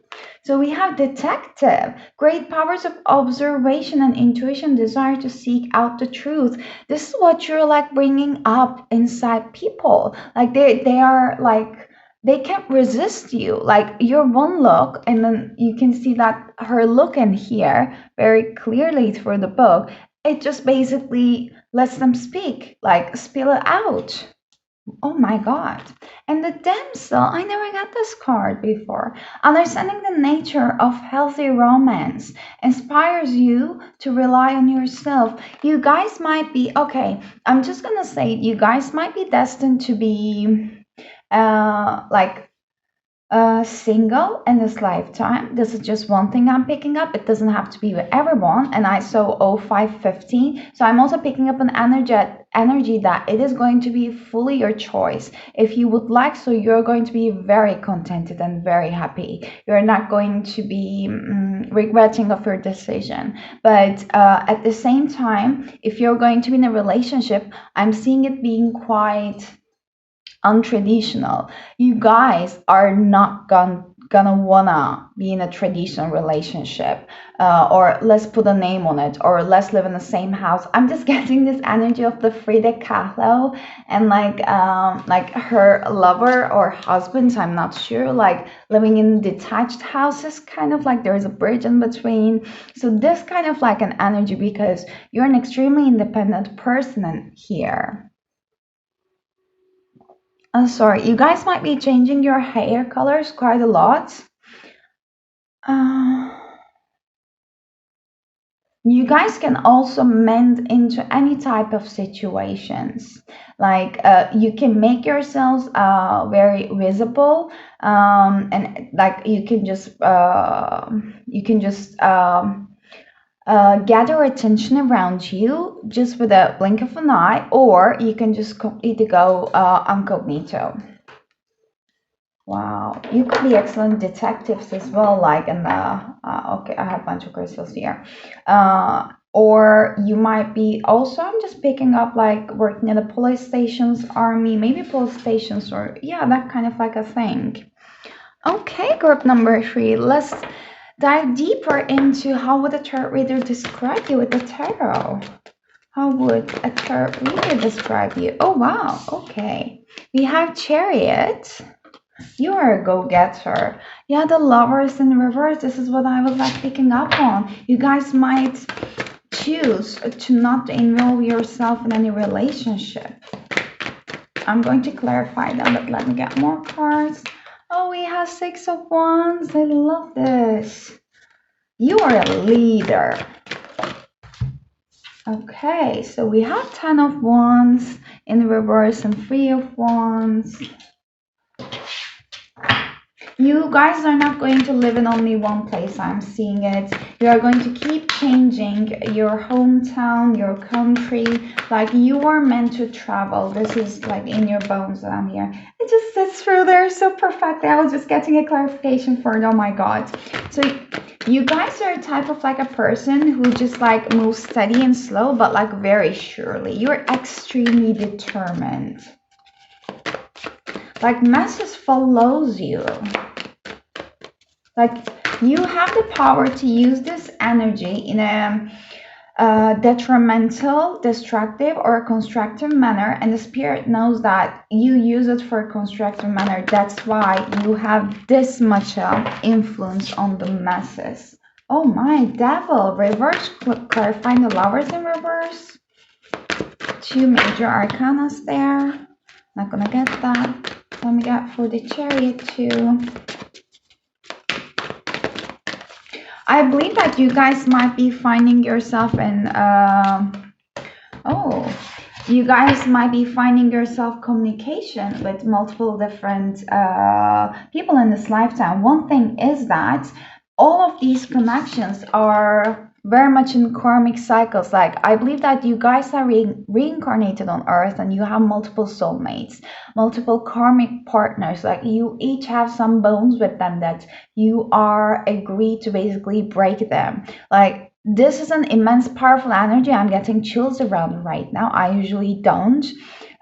So we have detective, great powers of observation and intuition, desire to seek out the truth. This is what you're like bringing up inside people. Like they are like they can't resist you. Like your one look, and then you can see that her look in here very clearly through the book. It just basically lets them speak, like spill it out. Oh my god. And the damsel, I never got this card before. Understanding the nature of healthy romance inspires you to rely on yourself. You guys might be, okay, I'm just gonna say, you guys might be destined to be like single in this lifetime. This is just one thing I'm picking up. It doesn't have to be with everyone. And I saw 0515. So I'm also picking up an energy that it is going to be fully your choice. If you would like, so you're going to be very contented and very happy. You're not going to be regretting of your decision. But at the same time, if you're going to be in a relationship, I'm seeing it being quite untraditional. You guys are not gonna wanna be in a traditional relationship, or let's put a name on it, or let's live in the same house. I'm just getting this energy of the Frida Kahlo and like her lover or husband, I'm not sure, like living in detached houses, kind of like there's a bridge in between. So this kind of like an energy, because you're an extremely independent person in here. I'm sorry, you guys might be changing your hair colors quite a lot. Uh, you guys can also mend into any type of situations. Like you can make yourselves very visible, and like you can just gather attention around you just with a blink of an eye, or you can just completely go incognito. Wow, you could be excellent detectives as well, like in the okay, I have a bunch of crystals here. Or you might be also, I'm just picking up like working at the police stations, army, maybe police stations, or yeah, that kind of like a thing. Okay, group number three, let's dive deeper into how would a tarot reader describe you with the tarot. How would a tarot reader describe you? Oh wow, okay. We have Chariot. You are a go-getter. Yeah, the lovers in reverse. This is what I was like picking up on. You guys might choose to not involve yourself in any relationship. I'm going to clarify that, but let me get more cards. Oh, we have Six of Wands. I love this. You are a leader. Okay, so we have Ten of Wands in reverse and Three of Wands. You guys are not going to live in only one place. I'm seeing it. You are going to keep changing your hometown, your country. Like you are meant to travel. This is like in your bones that I'm here. It just sits through there so perfectly. I was just getting a clarification for it. Oh my God. So you guys are a type of like a person who just like moves steady and slow, but like very surely. You're extremely determined. Like masses follows you. Like you have the power to use this energy in a detrimental, destructive, or constructive manner, and the spirit knows that you use it for a constructive manner. That's why you have this much influence on the masses. Oh my devil, reverse, clarifying the lovers in reverse. Two major arcanas there. Not gonna get that. Let me get for the chariot too. I believe that you guys might be finding yourself in, you guys might be finding yourself communication with multiple different people in this lifetime. One thing is that all of these connections are very much in karmic cycles. Like I believe that you guys are reincarnated on earth and you have multiple soulmates, multiple karmic partners. Like you each have some bones with them that you are agreed to basically break them. Like this is an immense powerful energy. I'm getting chills around right now. I usually don't.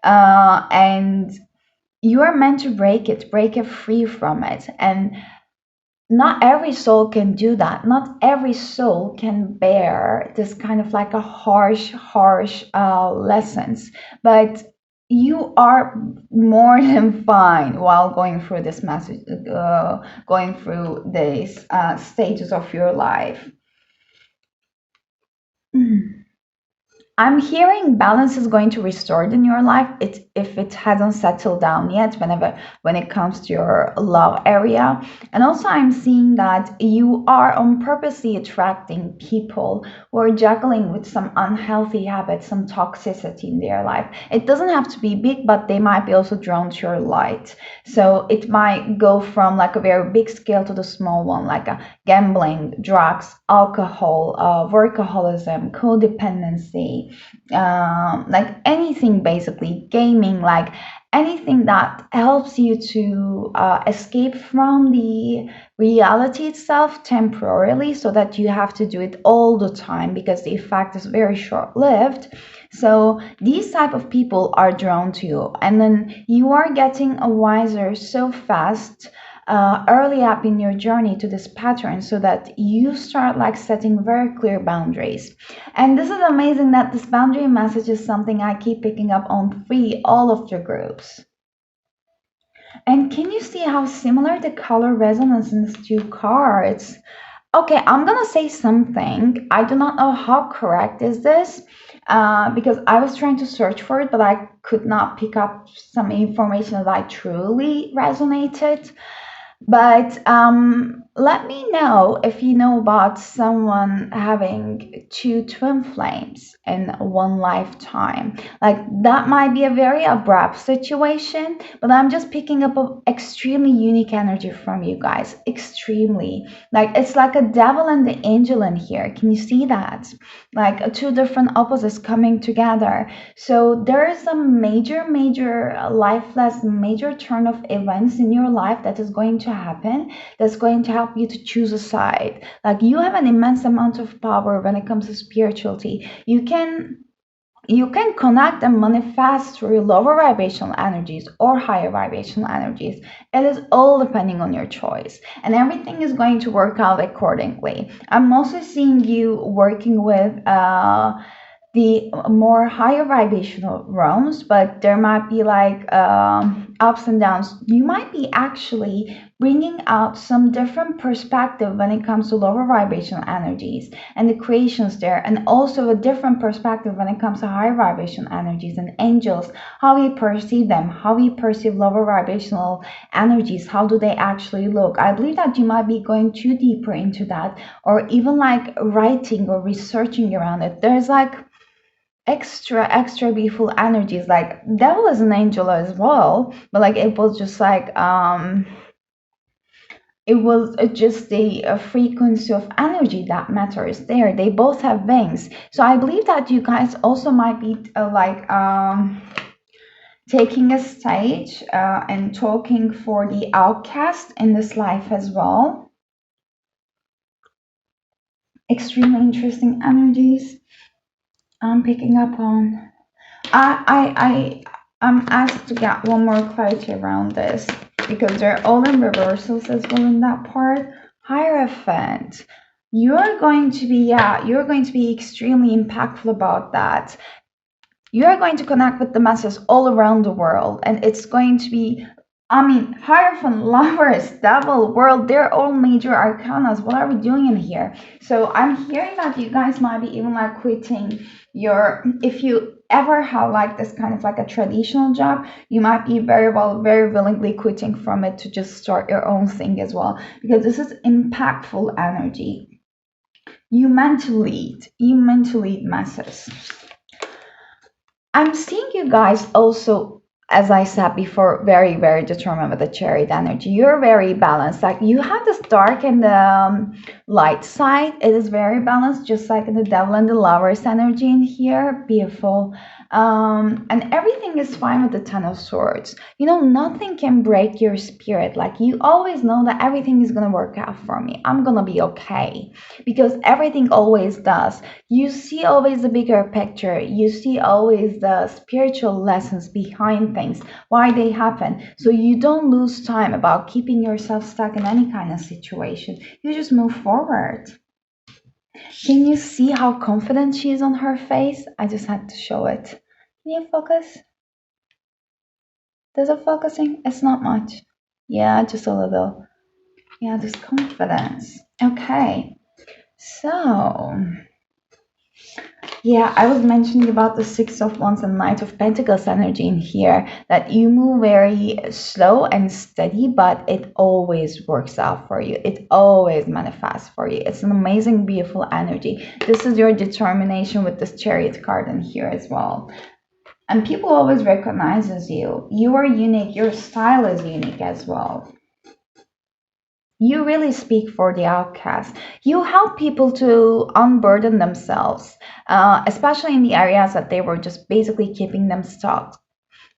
And you are meant to break it free from it. And not every soul can do that. Not every soul can bear this kind of like a harsh lessons. But you are more than fine while going through this message, going through these stages of your life. I'm hearing balance is going to restored in your life. If it hasn't settled down yet, when it comes to your love area. And also I'm seeing that you are on purposely attracting people who are juggling with some unhealthy habits, some toxicity in their life. It doesn't have to be big, but they might be also drawn to your light. So it might go from like a very big scale to the small one, like a gambling, drugs, alcohol, workaholism, codependency, like anything basically, gaming, like anything that helps you to escape from the reality itself temporarily, so that you have to do it all the time because the effect is very short lived. So these type of people are drawn to you, and then you are getting a wiser so fast early up in your journey to this pattern, so that you start like setting very clear boundaries. And this is amazing that this boundary message is something I keep picking up on all of your groups. And can you see how similar the color resonance in these two cards? Okay, I'm gonna say something. I do not know how correct is this, because I was trying to search for it, but I could not pick up some information that I truly resonated. But let me know if you know about someone having two twin flames in one lifetime. Like that might be a very abrupt situation, but I'm just picking up an extremely unique energy from you guys. Extremely. Like it's like a devil and the angel in here. Can you see that? Like two different opposites coming together. So there is a major life lesson, major turn of events in your life that is going to happen, that's going to help you to choose a side. Like you have an immense amount of power when it comes to spirituality. You can connect and manifest through lower vibrational energies or higher vibrational energies. It is all depending on your choice, and everything is going to work out accordingly. I'm also seeing you working with the more higher vibrational realms, but there might be like ups and downs. You might be actually bringing out some different perspective when it comes to lower vibrational energies and the creations there, and also a different perspective when it comes to higher vibrational energies and angels, how we perceive them, how we perceive lower vibrational energies, how do they actually look. I believe that you might be going too deeper into that, or even like writing or researching around it. There's like extra beautiful energies. Like devil is an angel as well, but like it was just like it was just a frequency of energy that matters there. They both have wings. So I believe that you guys also might be taking a stage and talking for the outcast in this life as well. Extremely interesting energies I'm picking up on. I'm asked to get one more clarity around this because they're all in reversals as well in that part. Hierophant, you're going to be extremely impactful about that. You are going to connect with the masses all around the world, and it's going to be, I mean, Hierophant, Lovers, Devil, World, they're all major arcanas. What are we doing in here? So I'm hearing that you guys might be even like quitting your, if you ever have like this kind of like a traditional job, you might be very willingly quitting from it to just start your own thing as well, because this is impactful energy. You meant to lead masses. I'm seeing you guys also, as I said before, very determined with the chariot energy. You're very balanced. Like you have this dark and the light side. It is very balanced, just like in the devil and the lovers energy in here. Beautiful. And everything is fine with the Ten of Swords. You know, nothing can break your spirit. Like you always know that everything is gonna work out for me. I'm gonna be okay. Because everything always does. You see always the bigger picture. You see always the spiritual lessons behind things, why they happen. So you don't lose time about keeping yourself stuck in any kind of situation. You just move forward. Can you see how confident she is on her face? I just had to show it. Can you focus? Does it focusing? It's not much. Yeah, just a little. Yeah, just confidence. Okay. So, yeah, I was mentioning about the Six of Wands and Knight of Pentacles energy in here, that you move very slow and steady, but it always works out for you. It always manifests for you. It's an amazing, beautiful energy. This is your determination with this Chariot card in here as well. And people always recognizes you. You are unique. Your style is unique as well. You really speak for the outcast. You help people to unburden themselves, especially in the areas that they were just basically keeping them stuck.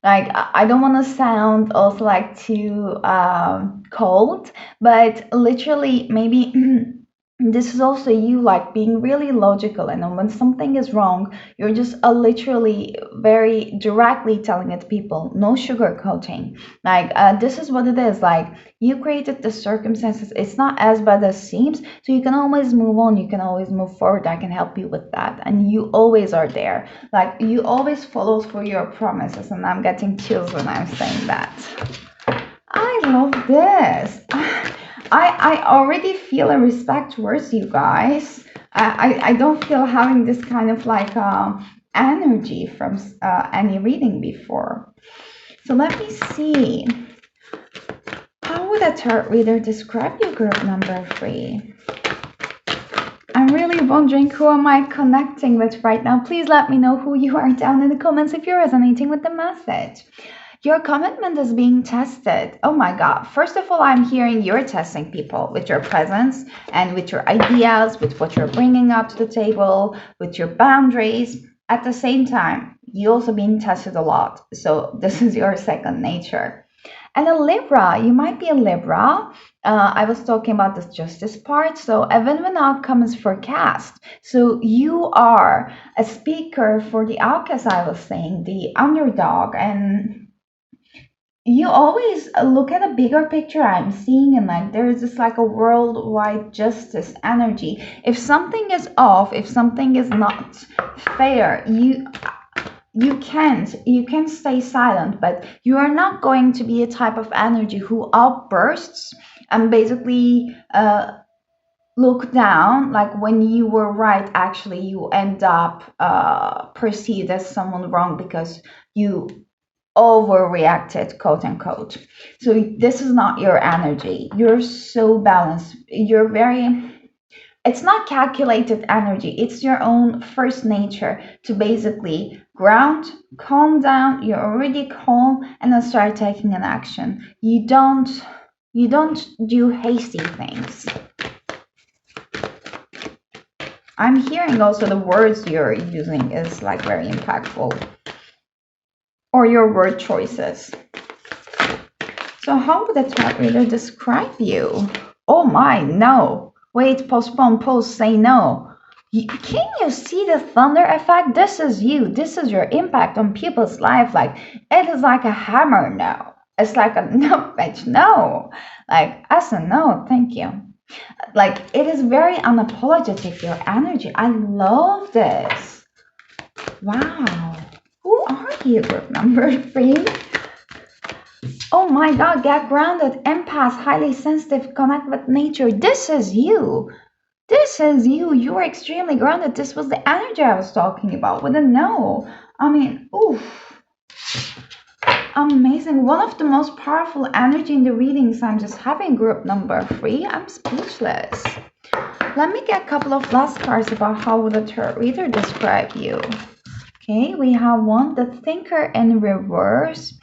Like, I don't want to sound also like too cold, but literally, maybe this is also you like being really logical, and when something is wrong, you're just literally very directly telling it to people, no sugarcoating. Like, this is what it is. Like, you created the circumstances, it's not as bad as seems, so you can always move on, you can always move forward. I can help you with that, and you always are there. Like, you always follow through your promises, and I'm getting chills when I'm saying that. I love this. I already feel a respect towards you guys. I don't feel having this kind of like energy from any reading before. So let me see. How would a tarot reader describe your group number 3? I'm really wondering, who am I connecting with right now? Please let me know who you are down in the comments if you're resonating with the message. Your commitment is being tested. Oh my God. First of all, I'm hearing you're testing people with your presence and with your ideas, with what you're bringing up to the table, with your boundaries. At the same time, you're also being tested a lot. So this is your second nature. And a Libra, you might be a Libra. I was talking about this justice part. So a win-win outcome is forecast. So you are a speaker for the outcast, I was saying, the underdog, and you always look at a bigger picture. I'm seeing, and like there is this like a worldwide justice energy. If something is off, if something is not fair, you can't stay silent, but you are not going to be a type of energy who outbursts and basically look down. Like when you were right, actually you end up perceived as someone wrong because you overreacted, quote unquote. So this is not your energy. You're so balanced. You're very, it's not calculated energy. It's your own first nature to basically ground, calm down. You're already calm, and then start taking an action. You don't You don't do hasty things. I'm hearing also the words you're using is like very impactful, or your word choices. So how would a tarot reader describe you? Oh my, no. Wait, postpone, pause, say no. Can you see the thunder effect? This is you. This is your impact on people's life. Like, it is like a hammer, no. It's like a no, bitch, no. Like, as a no, thank you. Like, it is very unapologetic, your energy. I love this. Wow. Who are you, group number 3? Oh my god, get grounded, empath, highly sensitive, connect with nature. This is you. This is you. You are extremely grounded. This was the energy I was talking about with a no. I mean, oof. Amazing. One of the most powerful energy in the readings I'm just having, group number 3. I'm speechless. Let me get a couple of last cards about how would a tarot reader describe you. Okay, we have one, the thinker in reverse.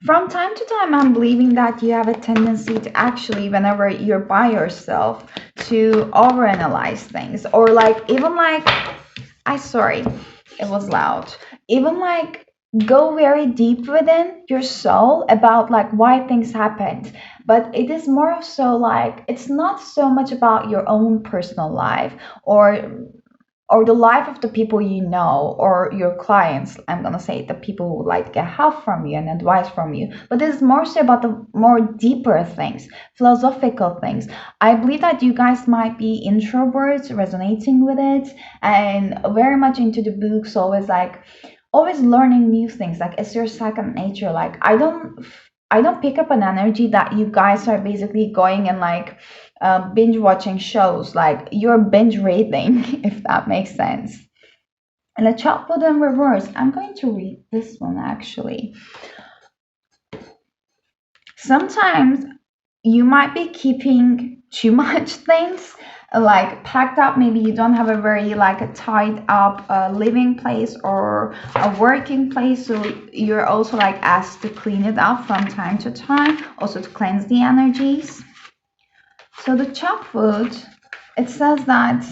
From time to time, I'm believing that you have a tendency to actually, whenever you're by yourself, to overanalyze things. Or like, even like, sorry, it was loud. Even like, go very deep within your soul about like why things happened. But it is more so like, it's not so much about your own personal life or the life of the people you know or your clients. I'm gonna say the people who would like to get help from you and advice from you, but this is more so about the more deeper things, philosophical things. I believe that you guys might be introverts resonating with it and very much into the books, always learning new things. Like it's your second nature. Like I don't pick up an energy that you guys are basically going and like binge watching shows. Like you're binge reading, if that makes sense. And the chalkboard in reverse. I'm going to read this one actually. Sometimes you might be keeping too much things like packed up. Maybe you don't have a very like a tied up living place or a working place, so you're also like asked to clean it up from time to time, also to cleanse the energies. So the chalkboard, it says that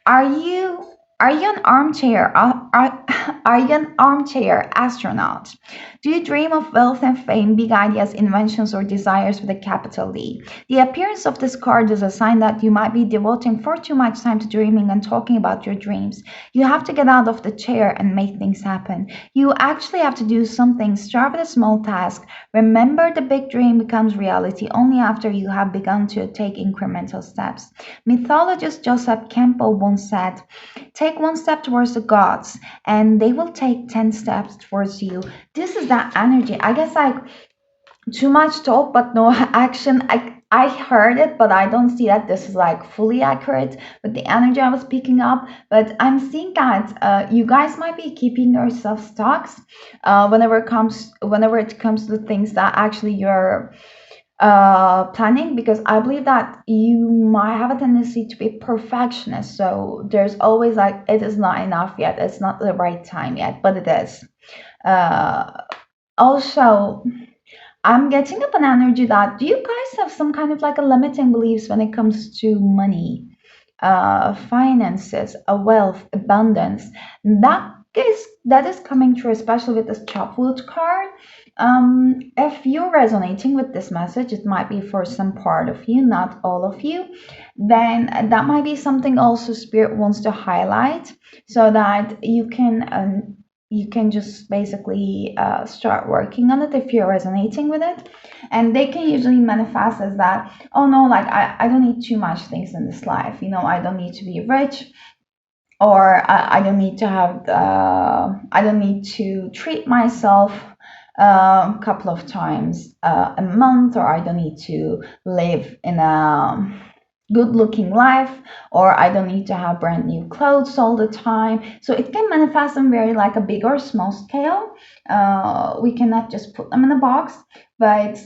are you are you an armchair are you an armchair astronaut? Do you dream of wealth and fame, big ideas, inventions, or desires with a capital D? The appearance of this card is a sign that you might be devoting far too much time to dreaming and talking about your dreams. You have to get out of the chair and make things happen. You actually have to do something. Start with a small task. Remember, the big dream becomes reality only after you have begun to take incremental steps. Mythologist Joseph Campbell once said, take one step towards the gods, and they will take 10 steps towards you. This is that energy. I guess like too much talk but no action. I heard it, but I don't see that this is like fully accurate with the energy I was picking up. But I'm seeing that you guys might be keeping yourself stuck whenever it comes to things that actually you're planning, because I believe that you might have a tendency to be perfectionist. So there's always like, it is not enough yet, it's not the right time yet, but it is. Also, I'm getting up an energy that, do you guys have some kind of like a limiting beliefs when it comes to money, finances, wealth, abundance? That is coming through, especially with this chopwood card. If you're resonating with this message, it might be for some part of you, not all of you. Then that might be something also Spirit wants to highlight, so that you can just basically start working on it if you're resonating with it. And they can usually manifest as that, oh no, like I don't need too much things in this life, I don't need to be rich, or I don't need to have I don't need to treat myself a couple of times a month, or I don't need to live in a good looking life, or I don't need to have brand new clothes all the time. So it can manifest in very like a big or small scale. We cannot just put them in a box. But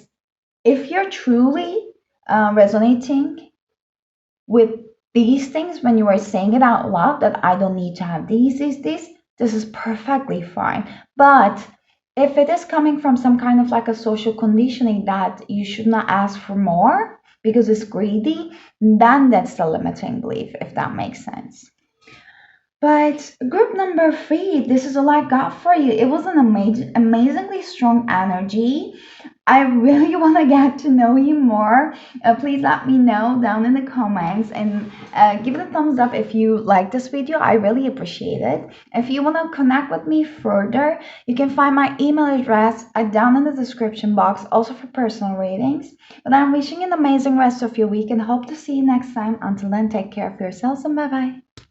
if you're truly resonating with these things, when you are saying it out loud, that I don't need to have these, this is perfectly fine. But If it is coming from some kind of like a social conditioning that you should not ask for more because it's greedy, then that's the limiting belief, if that makes sense. But group number three, this is all I got for you. It was an amazingly strong energy. I really want to get to know you more. Please let me know down in the comments and give it a thumbs up if you like this video. I really appreciate it. If you want to connect with me further, you can find my email address down in the description box, also for personal readings. But I'm wishing you an amazing rest of your week and hope to see you next time. Until then, take care of yourselves and bye bye.